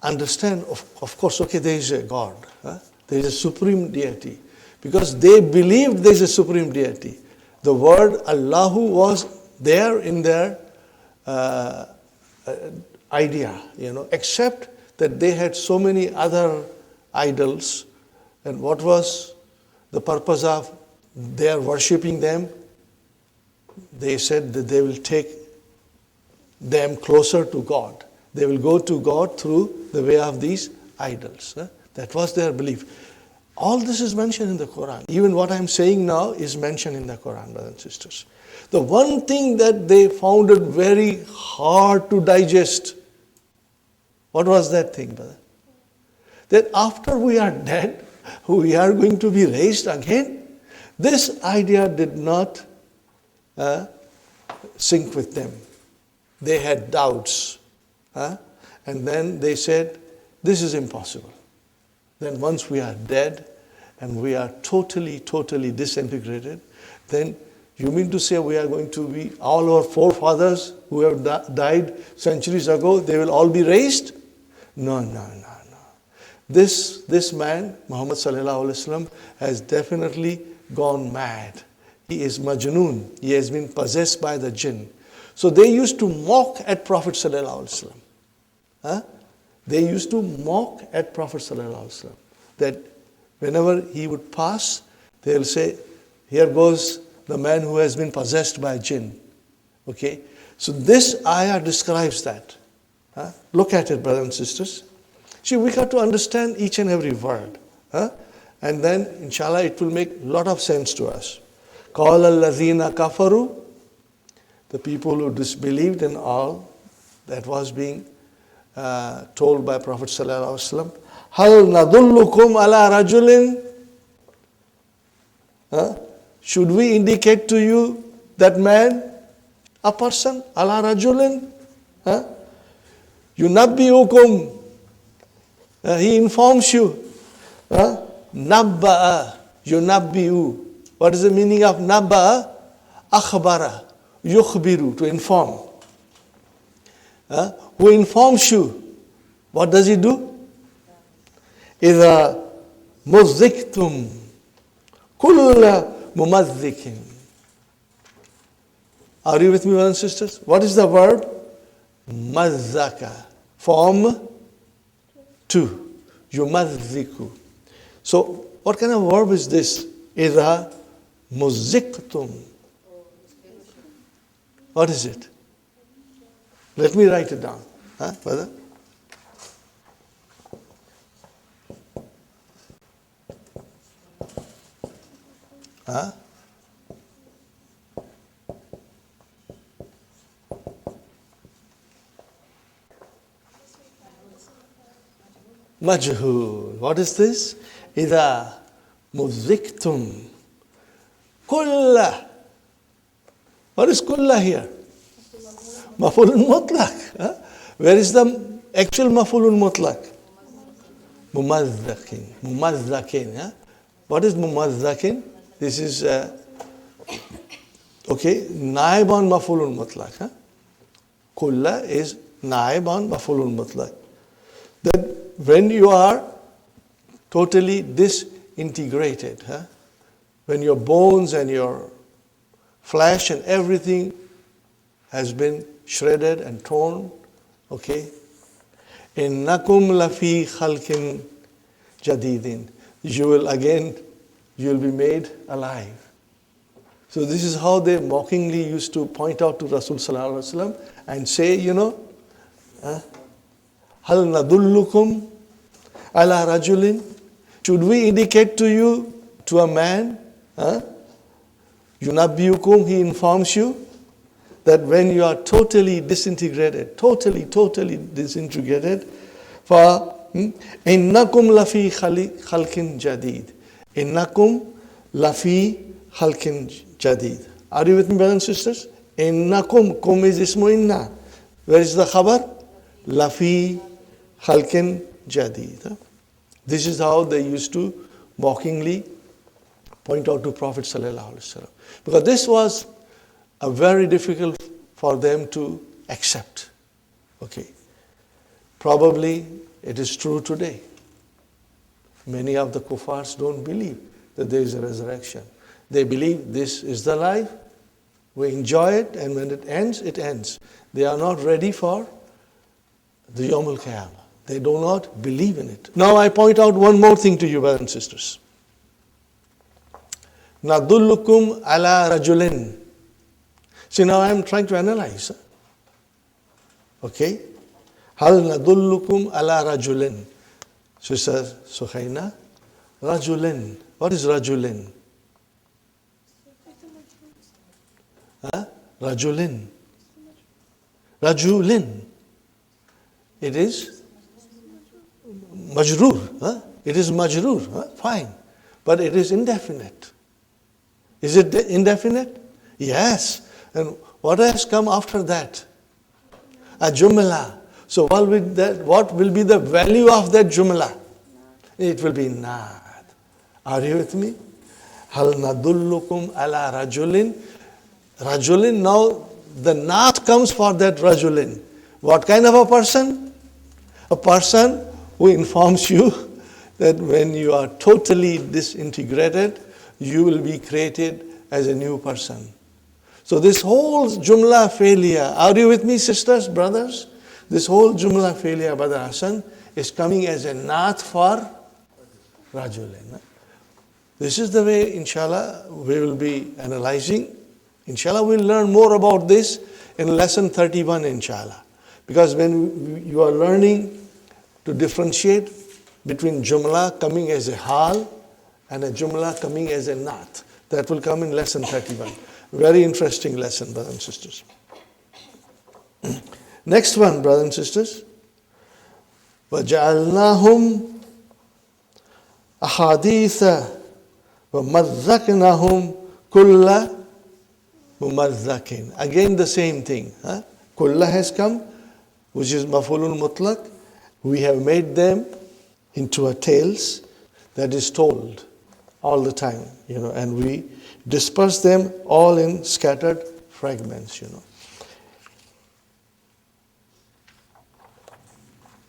understand, of course, okay, there is a God. There is a supreme deity. Because they believed there is a supreme deity. the word Allahu was there in their idea, except that they had so many other idols. And what was the purpose of their worshipping them? They said that they will take them closer to God. They will go to God through the way of these idols. That was their belief. All this is mentioned in the Quran. Even what I'm saying now is mentioned in the Quran, brothers and sisters. The one thing that they found it very hard to digest, what was that thing, brother? That after we are dead, we are going to be raised again. This idea did not sync with them. They had doubts. And then they said, this is impossible. Then once we are dead and we are totally disintegrated, then you mean to say we are going to be, all our forefathers who have died centuries ago, they will all be raised? No. This man, Muhammad sallallahu alaihi wasallam, has definitely gone mad. He is majnoon. He has been possessed by the jinn. So they used to mock at Prophet sallallahu alaihi wasallam. They used to mock at Prophet sallallahu alaihi wasallam. That whenever he would pass, they'll say, here goes the man who has been possessed by jinn. Okay? So this ayah describes that. Look at it, brothers and sisters. See, we got to understand each and every word. And then, inshallah, it will make a lot of sense to us. قَالَ الَّذِينَ كَفَرُوا, the people who disbelieved in all that was being told by Prophet sallallahu alaihi wasallam. هَلْ نَدُلُّكُمْ عَلَى رَجُلٍ, should we indicate to you that man, a person, ala rajulin, yunabbi'ukum, he informs you. Nabba'a, yunabbi'u. What is the meaning of nabba'a? Akhbara, yukhbiru, to inform. Who informs you? What does he do? إِذَا مُزِّقْتُمْ كُلَّ مُمَزِّقٍ. Are you with me, brothers and sisters? What is the verb? Mazzaka. Form 2. Yumazziku. So, what kind of verb is this? إِذَا مُزِّقْتُمْ. What is it? Let me write it down. Brother? Majhul. What is this? إِذَا مُزِّقْتُمْ كُلَّ. What is kulla here? Maf'ulun mutlaq. Where is the actual maf'ulun mutlaq? Mumazzaqin. Mumazzaqin. What is mumazzaqin? This is, naib on maf'ulun mutlaq. Kulla is naib on maf'ulun mutlaq. That when you are totally disintegrated, when your bones and your flesh and everything has been shredded and torn, innakum lafi khalqin jadidin. You will be made alive. So this is how they mockingly used to point out to Rasul sallallahu alaihi wasallam and say, hal nadullukum ala rajulin. Should we indicate to you, to a man, Yunabbiukum, he informs you that when you are totally disintegrated, totally disintegrated, for innakum lafi khalqin jadid. Innakum lafi khalqin jadid. Are you with me, brothers and sisters? Innakum, kum is ismu inna. Where is the khabar? Lafi khalqin jadid. This is how they used to mockingly point out to Prophet sallallahu alaihi wasallam, because this was a very difficult for them to accept. Probably it is true today. Many of the kuffars don't believe that there is a resurrection. They believe this is the life. We enjoy it, and when it ends, it ends. They are not ready for the Yawm al-Qiyamah. They do not believe in it. Now I point out one more thing to you, brothers and sisters. Nadullukum ala rajulin. See, now I am trying to analyze. Okay? Hal nadullukum ala rajulin. Sister Sukhaina, rajulin. What is rajulin? Huh? Rajulin. Rajulin. It is majroor. Huh? It is majroor. Huh? Fine. But it is indefinite. Is it indefinite? Yes. And what has come after that? A jumla. So what will be the value of that jumla? It will be naat. Are you with me? Hal nadullukum ala rajulin. Rajulin, now the naat comes for that rajulin. What kind of a person? A person who informs you that when you are totally disintegrated, you will be created as a new person. So this whole jumla failure, are you with me, sisters, brothers? This whole jumla failure, Brother Hassan, is coming as a naat for rajulin. This is the way, inshallah, we will be analyzing. Inshallah, we'll learn more about this in lesson 31, inshallah. Because when you are learning to differentiate between jumla coming as a hal and a jumla coming as a naat, that will come in lesson 31. Very interesting lesson, brothers and sisters. Next one, brothers and sisters. وَجَعَلْنَاهُمْ أَحَادِيثَ وَمَزَّقْنَاهُمْ كُلَّ مُمَزَّقٍ. Again the same thing. Kulla has come, which is maf'ulun mutlaq. We have made them into a tales that is told all the time, and we disperse them all in scattered fragments,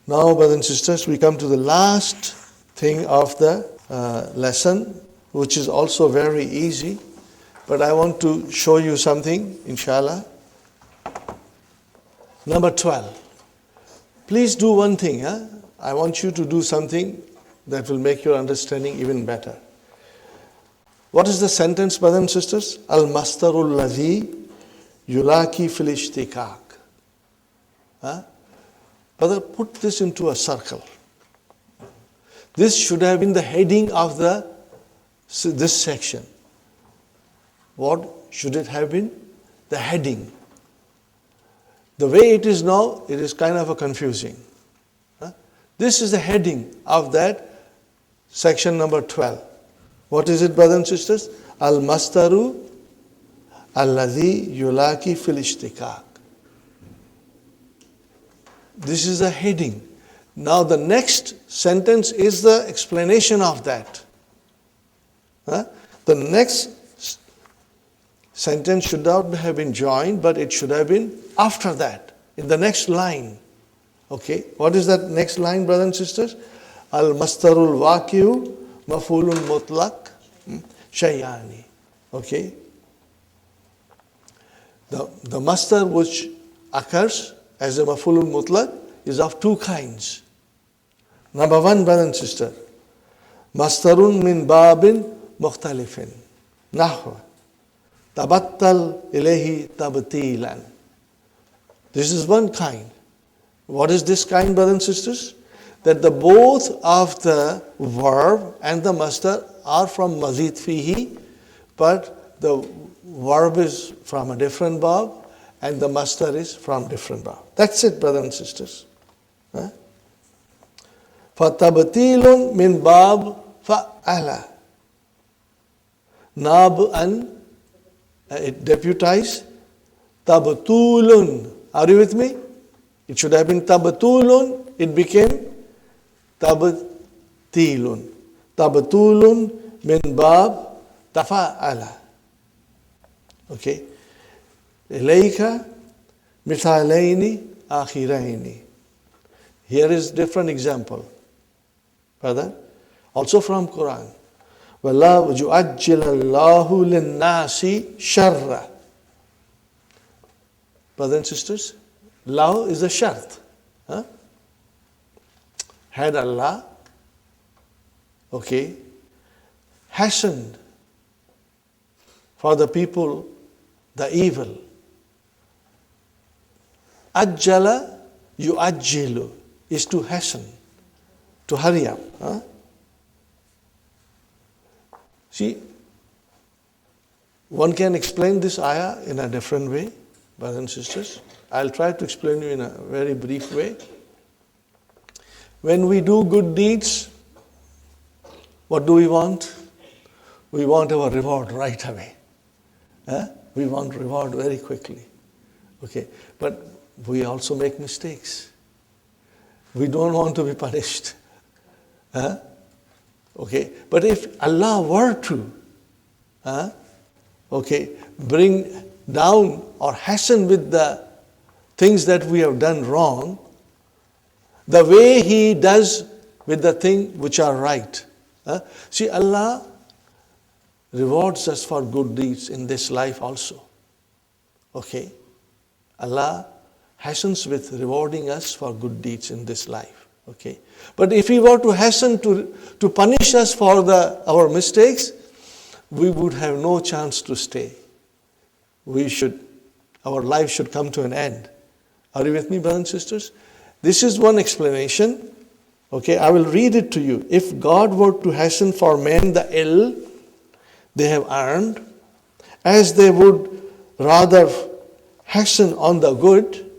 Now, brothers and sisters, we come to the last thing of the lesson, which is also very easy, but I want to show you something, inshallah. Number 12. Please do one thing. I want you to do something that will make your understanding even better. What is the sentence, brothers and sisters? Al-mastarul ladhi yulaki fil ishtikak. Brother, put this into a circle. This should have been the heading of this section. What should it have been? The heading. The way it is now, it is kind of a confusing. This is the heading of that section number 12. What is it, brothers and sisters? Al-mastaru alladhi yulaki fil ishtikak. This is a heading. Now the next sentence is the explanation of that. The next sentence should not have been joined, but it should have been after that, in the next line. Okay, what is that next line, brothers and sisters? Al-mastarul waqi'u maf'ulun mutlaq shay'ani. Okay. The mastar which occurs as a maf'ulun mutlaq is of two kinds. Number one, brother and sister, mastarun min babin mukhtalifin. Nahwa. Tabattal ilayhi tabtilan. This is one kind. What is this kind, brothers and sisters? That the both of the verb and the mastar are from mazid fihi, but the verb is from a different bab and the mastar is from different bab. That's it, brothers and sisters. فَتَبْتِيلٌ مِنْ بَابْ فَعَلَ. Nab'an, it deputized. Tabtulun. Are you with me? It should have been tabtulun. It became tabtilun. Tabtulun min bab tafa'ala. Okay. Ilayka mithalaini akhiraini. Here is different example. Brother, also from Qur'an. وَلَا يُعَجِّلَ اللَّهُ لِلنَّاسِ شَرَّ. Brothers and sisters, law is a shart. Huh? Had Allah, okay, hastened for the people the evil. Ajjala yu'ajjilu is to hasten, to hurry up. Huh? See, one can explain this ayah in a different way, brothers and sisters. I'll try to explain you in a very brief way. When we do good deeds, what do we want? We want our reward right away. We want reward very quickly. Okay, but we also make mistakes. We don't want to be punished. Okay, but if Allah were to bring down or hasten with the things that we have done wrong, the way He does with the things which are right. See, Allah rewards us for good deeds in this life also. Okay? Allah hastens with rewarding us for good deeds in this life. Okay? But if He were to hasten to punish us for our mistakes, we would have no chance to stay. Our life should come to an end. Are you with me, brothers and sisters? This is one explanation. Okay, I will read it to you. If God were to hasten for men the ill they have earned, as they would rather hasten on the good,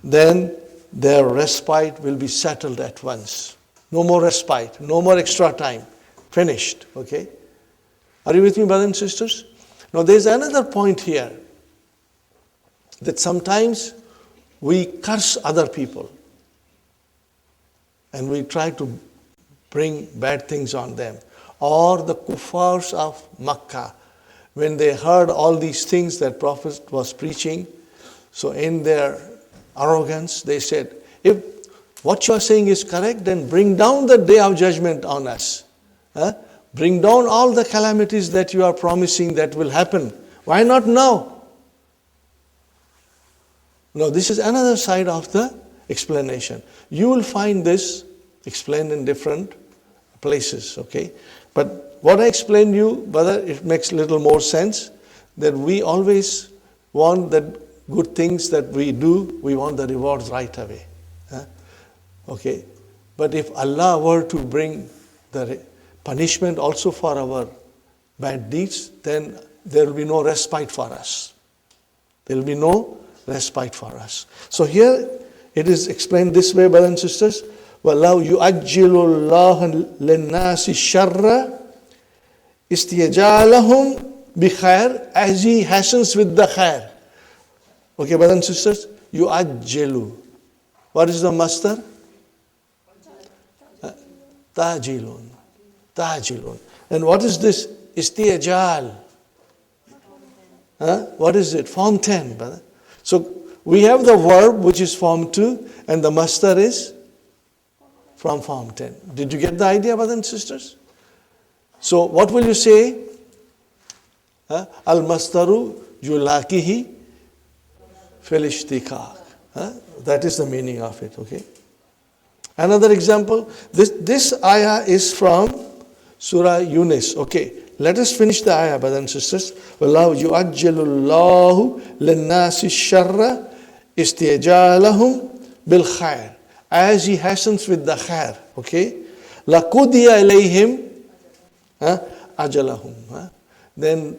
then their respite will be settled at once. No more respite, no more extra time. Finished. Okay? Are you with me, brothers and sisters? Now there's another point here, that sometimes we curse other people and we try to bring bad things on them. Or the kuffars of Makkah, when they heard all these things that Prophet was preaching, so in their arrogance they said, if what you are saying is correct, then bring down the day of judgment on us. Bring down all the calamities that you are promising that will happen. Why not now? Now this is another side of the explanation. You will find this explained in different places, okay? But what I explained you, brother, it makes a little more sense, that we always want that good things that we do, we want the rewards right away. Okay? But if Allah were to bring the punishment also for our bad deeds, then there will be no respite for us. There will be no respite for us. So here it is explained this way, brothers and sisters. وَلَوْ يُؤَجِّلُ اللَّهُ لِلنَّاسِ الشَّرَّ إِسْتِيَجَالَهُمْ بِخَيْرٍ, as He hastens with the khair. Okay, brothers and sisters, يُؤَجِّلُ. What is the master? Tajilun. Tajilun. And what is this? Istijal. What is it? Form 10, brother. So we have the verb which is form 2 and the master is from form 10. Did you get the idea, brothers and sisters? So what will you say? Al-mastaru yulakihi fil ishtiqaq. That is the meaning of it, okay? Another example, this ayah is from Surah Yunus. Okay, let us finish the ayah, brothers and sisters. وَاللَّهُ يُعَجِّلُ اللَّهُ لِلنَّاسِ الشَّرَّ إِسْتِيَجَالَهُمْ بِالْخَيْرِ, as He hastens with the khair. Okay, لَقُضِيَ إِلَيْهِمْ أَجَلَهُمْ. Then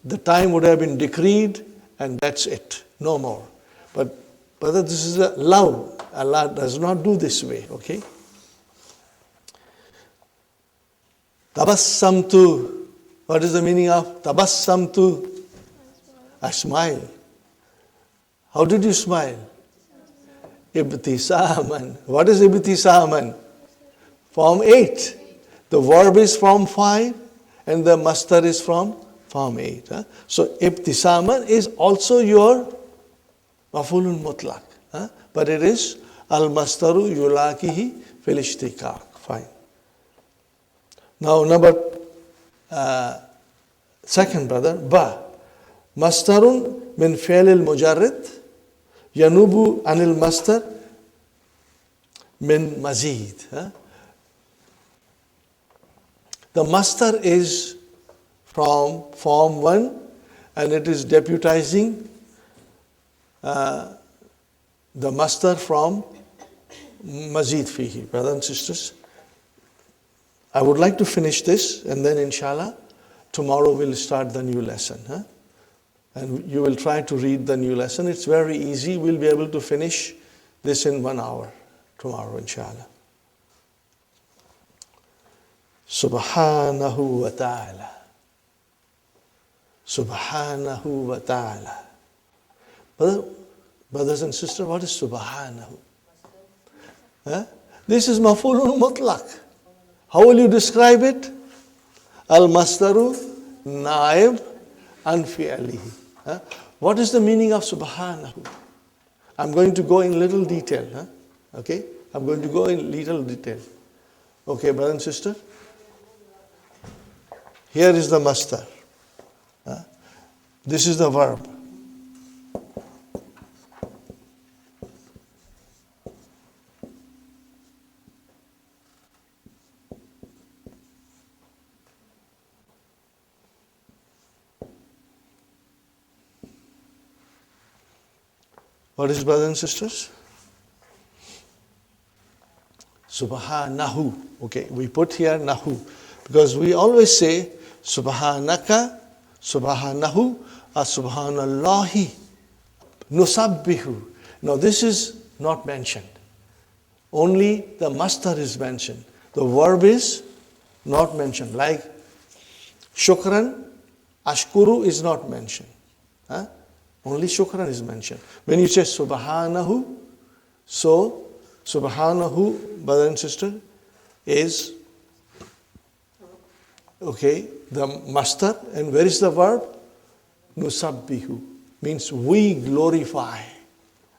the time would have been decreed and that's it, no more. But brother, this is a love. Allah does not do this way, okay? Tabassamtu. What is the meaning of tabassamtu? I smile. How did you smile? Ibtisaman. What is ibtisaman? Form 8. The verb is from 5 and the master is from form 8. So ibtisaman is also your mafulun mutlaq. But it is al-mastaru yulakihi fil ishtiqaq. Fine. Now number second, brother, ba. Mastarun min fi'l al-mujarrid yanubu anil mastar min mazid. The mastar is from form 1 and it is deputizing the mastar from mazid fihi. Brothers and sisters, I would like to finish this and then inshallah tomorrow we'll start the new lesson. And you will try to read the new lesson. It's very easy. We'll be able to finish this in 1 hour tomorrow inshallah. Subhanahu wa ta'ala. Subhanahu wa ta'ala. Brothers and sisters, what is subhanahu? This is maf'ulun mutlaq. How will you describe it? Al-masdaru naib an fi'alihi. What is the meaning of subhanahu? I'm going to go in little detail. Okay? I'm going to go in little detail. Okay, brother and sister? Here is the masdar. This is the verb. What is, brothers and sisters? Subhanahu. Okay, we put here nahu because we always say subhanaka, subhanahu, or subhanallahi, nusabbihu. Now this is not mentioned. Only the masdar is mentioned. The verb is not mentioned. Like shukran, ashkuru is not mentioned. Only shukran is mentioned. When you say subhanahu, so subhanahu, brother and sister, is okay, the masdar. And where is the verb? Nusabbihu, means we glorify.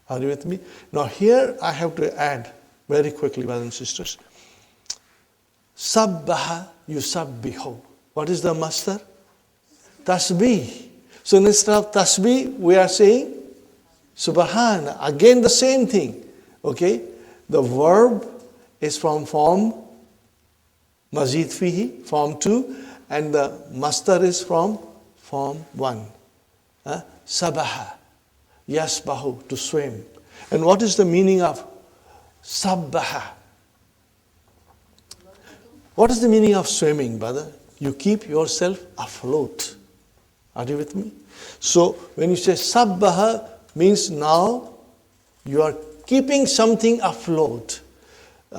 Are you with me? Now here I have to add very quickly, brothers and sisters. Sabbaha yusabbihu. What is the masdar? Tasbih. So instead of tasbih, we are saying subhana. Again the same thing. Okay? The verb is from form mazid fihi, form 2, and the masdar is from form 1. Sabaha, yasbahu, to swim. And what is the meaning of sabbaha? What is the meaning of swimming, brother? You keep yourself afloat. Are you with me? So when you say sabbaha, means now you are keeping something afloat.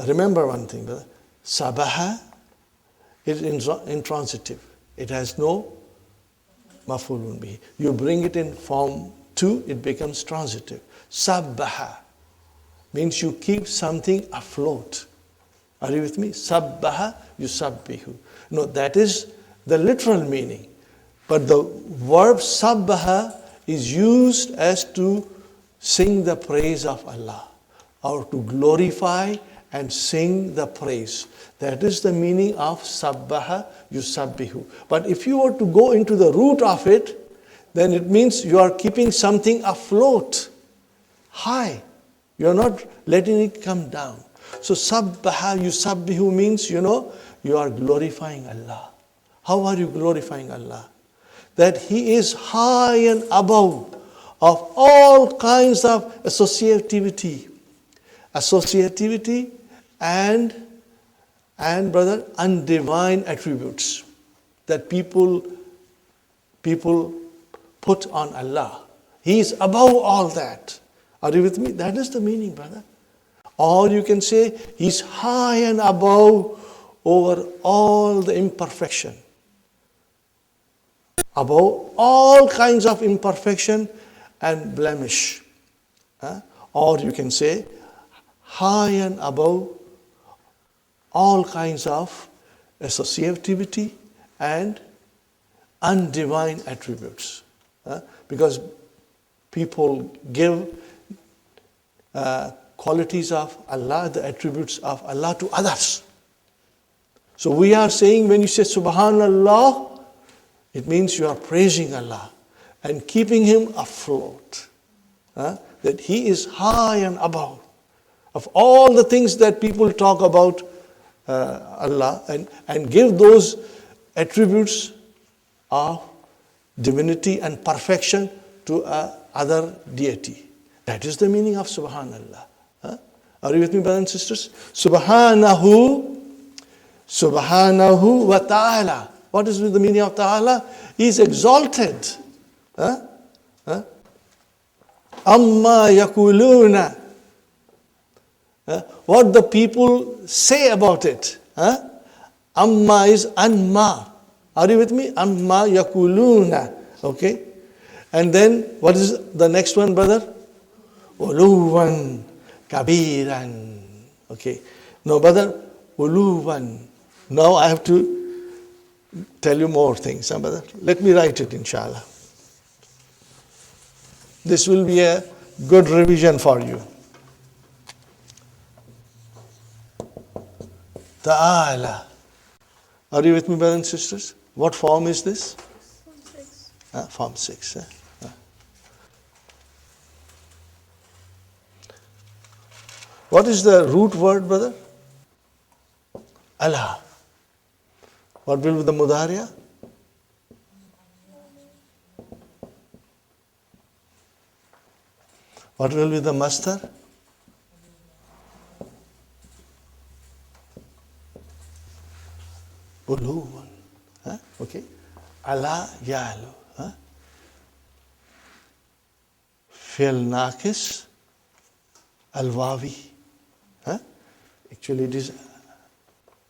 Remember one thing, brother. Sabaha is intransitive. It has no maf'ulun bihi. You bring it in form 2, it becomes transitive. Sabbaha means you keep something afloat. Are you with me? Sabbaha yusabbihu. No, that is the literal meaning. But the verb sabbaha is used as to sing the praise of Allah, or to glorify and sing the praise. That is the meaning of sabbaha yusabbihu. But if you were to go into the root of it, then it means you are keeping something afloat, high. You are not letting it come down. So sabbaha yusabbihu means, you are glorifying Allah. How are you glorifying Allah? That He is high and above of all kinds of associativity and brother, undivine attributes that people put on Allah. He is above all that. Are you with me? That is the meaning, brother. Or you can say He's high and above over all the imperfection, above all kinds of imperfection and blemish. Or you can say high and above all kinds of associativity and undivine attributes. Because people give qualities of Allah, the attributes of Allah to others. So we are saying when you say Subhanallah, it means you are praising Allah and keeping Him afloat. That He is high and above of all the things that people talk about Allah and give those attributes of divinity and perfection to other deity. That is the meaning of Subhanallah. Are you with me, brothers and sisters? Subhanahu wa ta'ala. What is the meaning of ta'ala? He is exalted. Amma yakuluna. What the people say about it. Amma is anma. Are you with me? Amma yakuluna. Okay. And then what is the next one, brother? Uluwan kabiran. Okay. Now, brother, uluwan. Now I have to tell you more things, brother. Let me write it, inshallah. This will be a good revision for you. Ta'ala. Are you with me, brothers and sisters? What form is this? Form 6. What is the root word, brother? Allah. What will be the mudariya? What will be the masdar? Uluwan. Okay. Allah yalu. Fi'l naqis al-wawi. Actually it is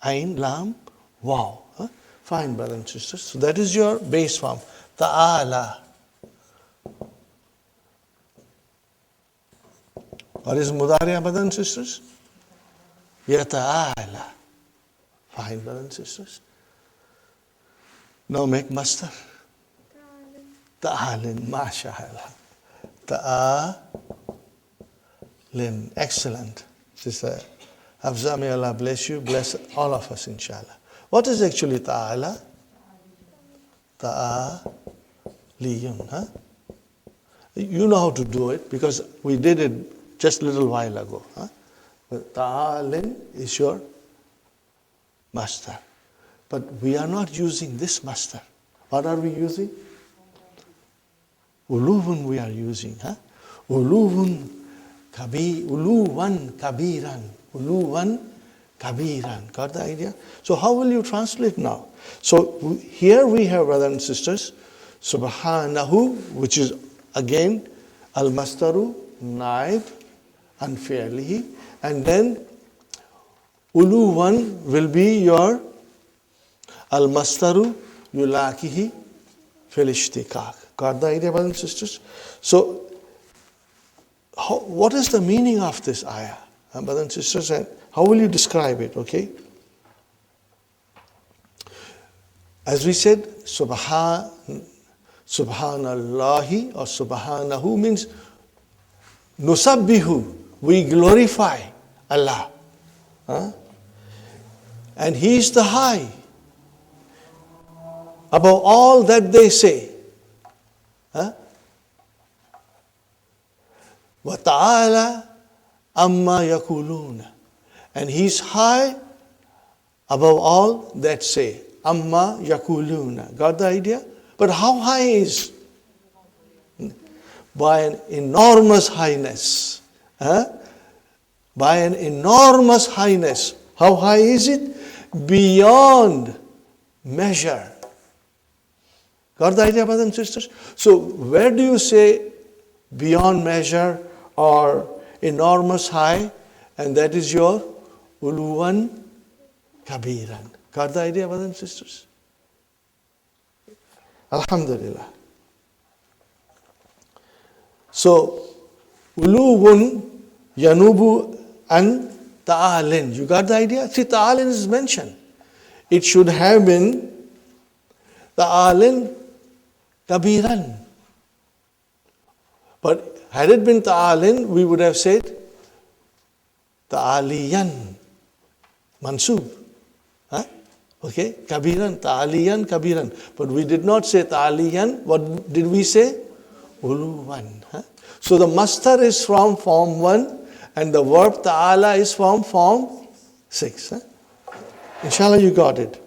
ain, lam, waw. Fine, brothers and sisters. So that is your base form. Ta'ala. What is mudariya, brothers and sisters? Yata'ala. Fine, brothers and sisters. Now make masdar. Ta'alin. MashaAllah. Ta'alin. Excellent. Sister Hafza, may Allah bless you. Bless all of us, inshallah. What is actually ta'ala? Ta'aliyun. You know how to do it because we did it just a little while ago. But ta'alin is your masdar. But we are not using this masdar. What are we using? Uluwan we are using. Uluwan kabiran. Uluwan kabiran. Got the idea? So how will you translate now? So here we have, brothers and sisters, Subhanahu, which is again al-mastaru, naib, and fi'lihi. And then Uluwan will be your al-mastaru yulakihi fil ishtiqaq. Got the idea, brothers and sisters? So, what is the meaning of this ayah, brothers and sisters? And how will you describe it, okay? As we said, subhanallahi or subhanahu means nusabbihu, we glorify Allah. And He is the high above all that they say. Wa ta'ala amma yakuluna. And He is high above all that say. Amma yakuluna. Got the idea? But how high is? By an enormous highness. By an enormous highness. How high is it? Beyond measure. Got the idea, brothers and sisters? So where do you say beyond measure or enormous high? And that is your uluwan kabiran. Got the idea, brothers and sisters? Alhamdulillah. So uluwun yanubu an ta'alin. You got the idea? See, ta'alin is mentioned. It should have been ta'alin kabiran. But had it been ta'alin, we would have said ta'aliyan, mansub. Okay, kabiran, ta'aliyan, kabiran. But we did not say ta'aliyan. What did we say? Uluwan. Huh? So the masdar is from form 1 and the verb ta'ala is from form 6. Huh? Inshallah you got it.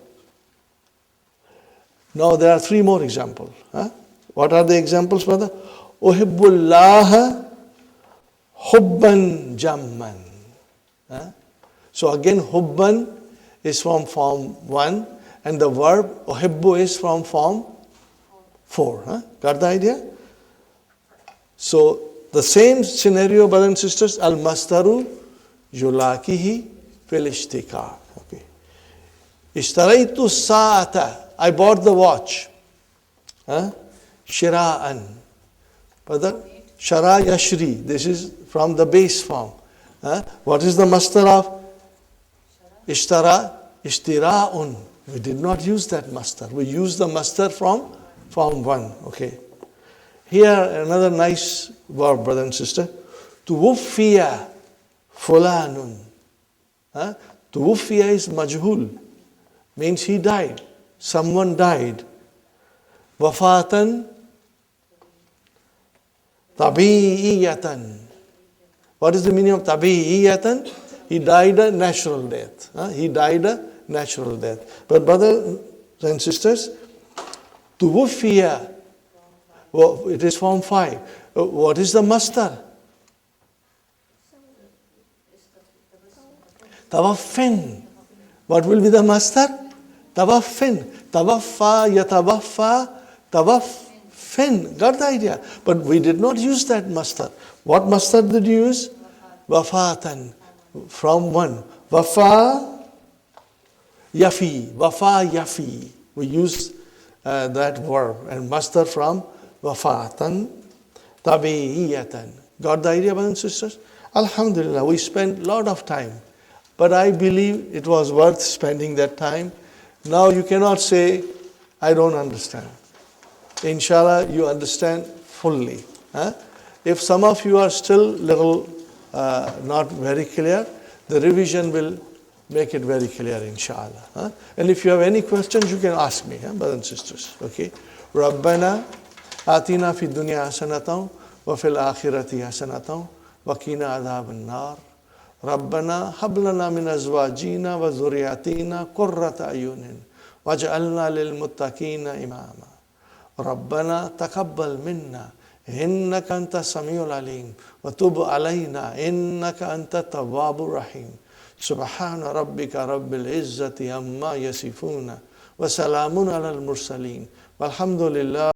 Now there are 3 more examples. Huh? What are the examples, brother? Uhibbullaha hubban jamman. Huh? So again hubban is from form 1 and the verb uhibbu is from form 4. Huh? Got the idea? So the same scenario, brothers and sisters, al-masdaru yulakihi fil ishtiqaq. Okay. Ishtaraitu sa'ata. I bought the watch. Huh? Shira'an. Brother, shara yashri. This is from the base form. Huh? What is the masdar of ishtara? Ishtira'un. We did not use that masdar. We used the masdar from form 1. Okay. Here another nice verb, brother and sister. Tuwuffiya fulanun. Huh? Tuwuffiya is majhul. Means he died. Someone died. Wafatan tabi'iyatan. What is the meaning of tabi'iyatan? He died a natural death. He died a natural death. But brothers and sisters, tuwuffiya, well, it is form 5. What is the masdar? Tawaffin. What will be the masdar? Tawaffin. Tawaffa, yatawaffa, tawaffin. Got the idea? But we did not use that masdar. What masdar did you use? Wafatan. From 1. Wafa yafi. Wafa yafi. We use that verb and masdar from wafatan tabi'iyatan. Got the idea, brothers and sisters? Alhamdulillah, we spent a lot of time. But I believe it was worth spending that time. Now you cannot say, I don't understand. Inshallah, you understand fully. Huh? If some of you are still little not very clear, the revision will make it very clear, inshallah. Huh? And if you have any questions, you can ask me, brothers and sisters. Okay? Rabbana atina fi dunya hasanatan wa fil akhirati hasanatan wa qina adhaban nar. ربنا هب لنا من أزواجنا وذرياتنا قرة أعين واجعلنا للمتقين إماما ربنا تقبل منا إنك أنت السميع العليم وتب علينا إنك أنت التواب الرحيم سبحان ربك رب العزة عما يصفون وسلام على المرسلين والحمد لله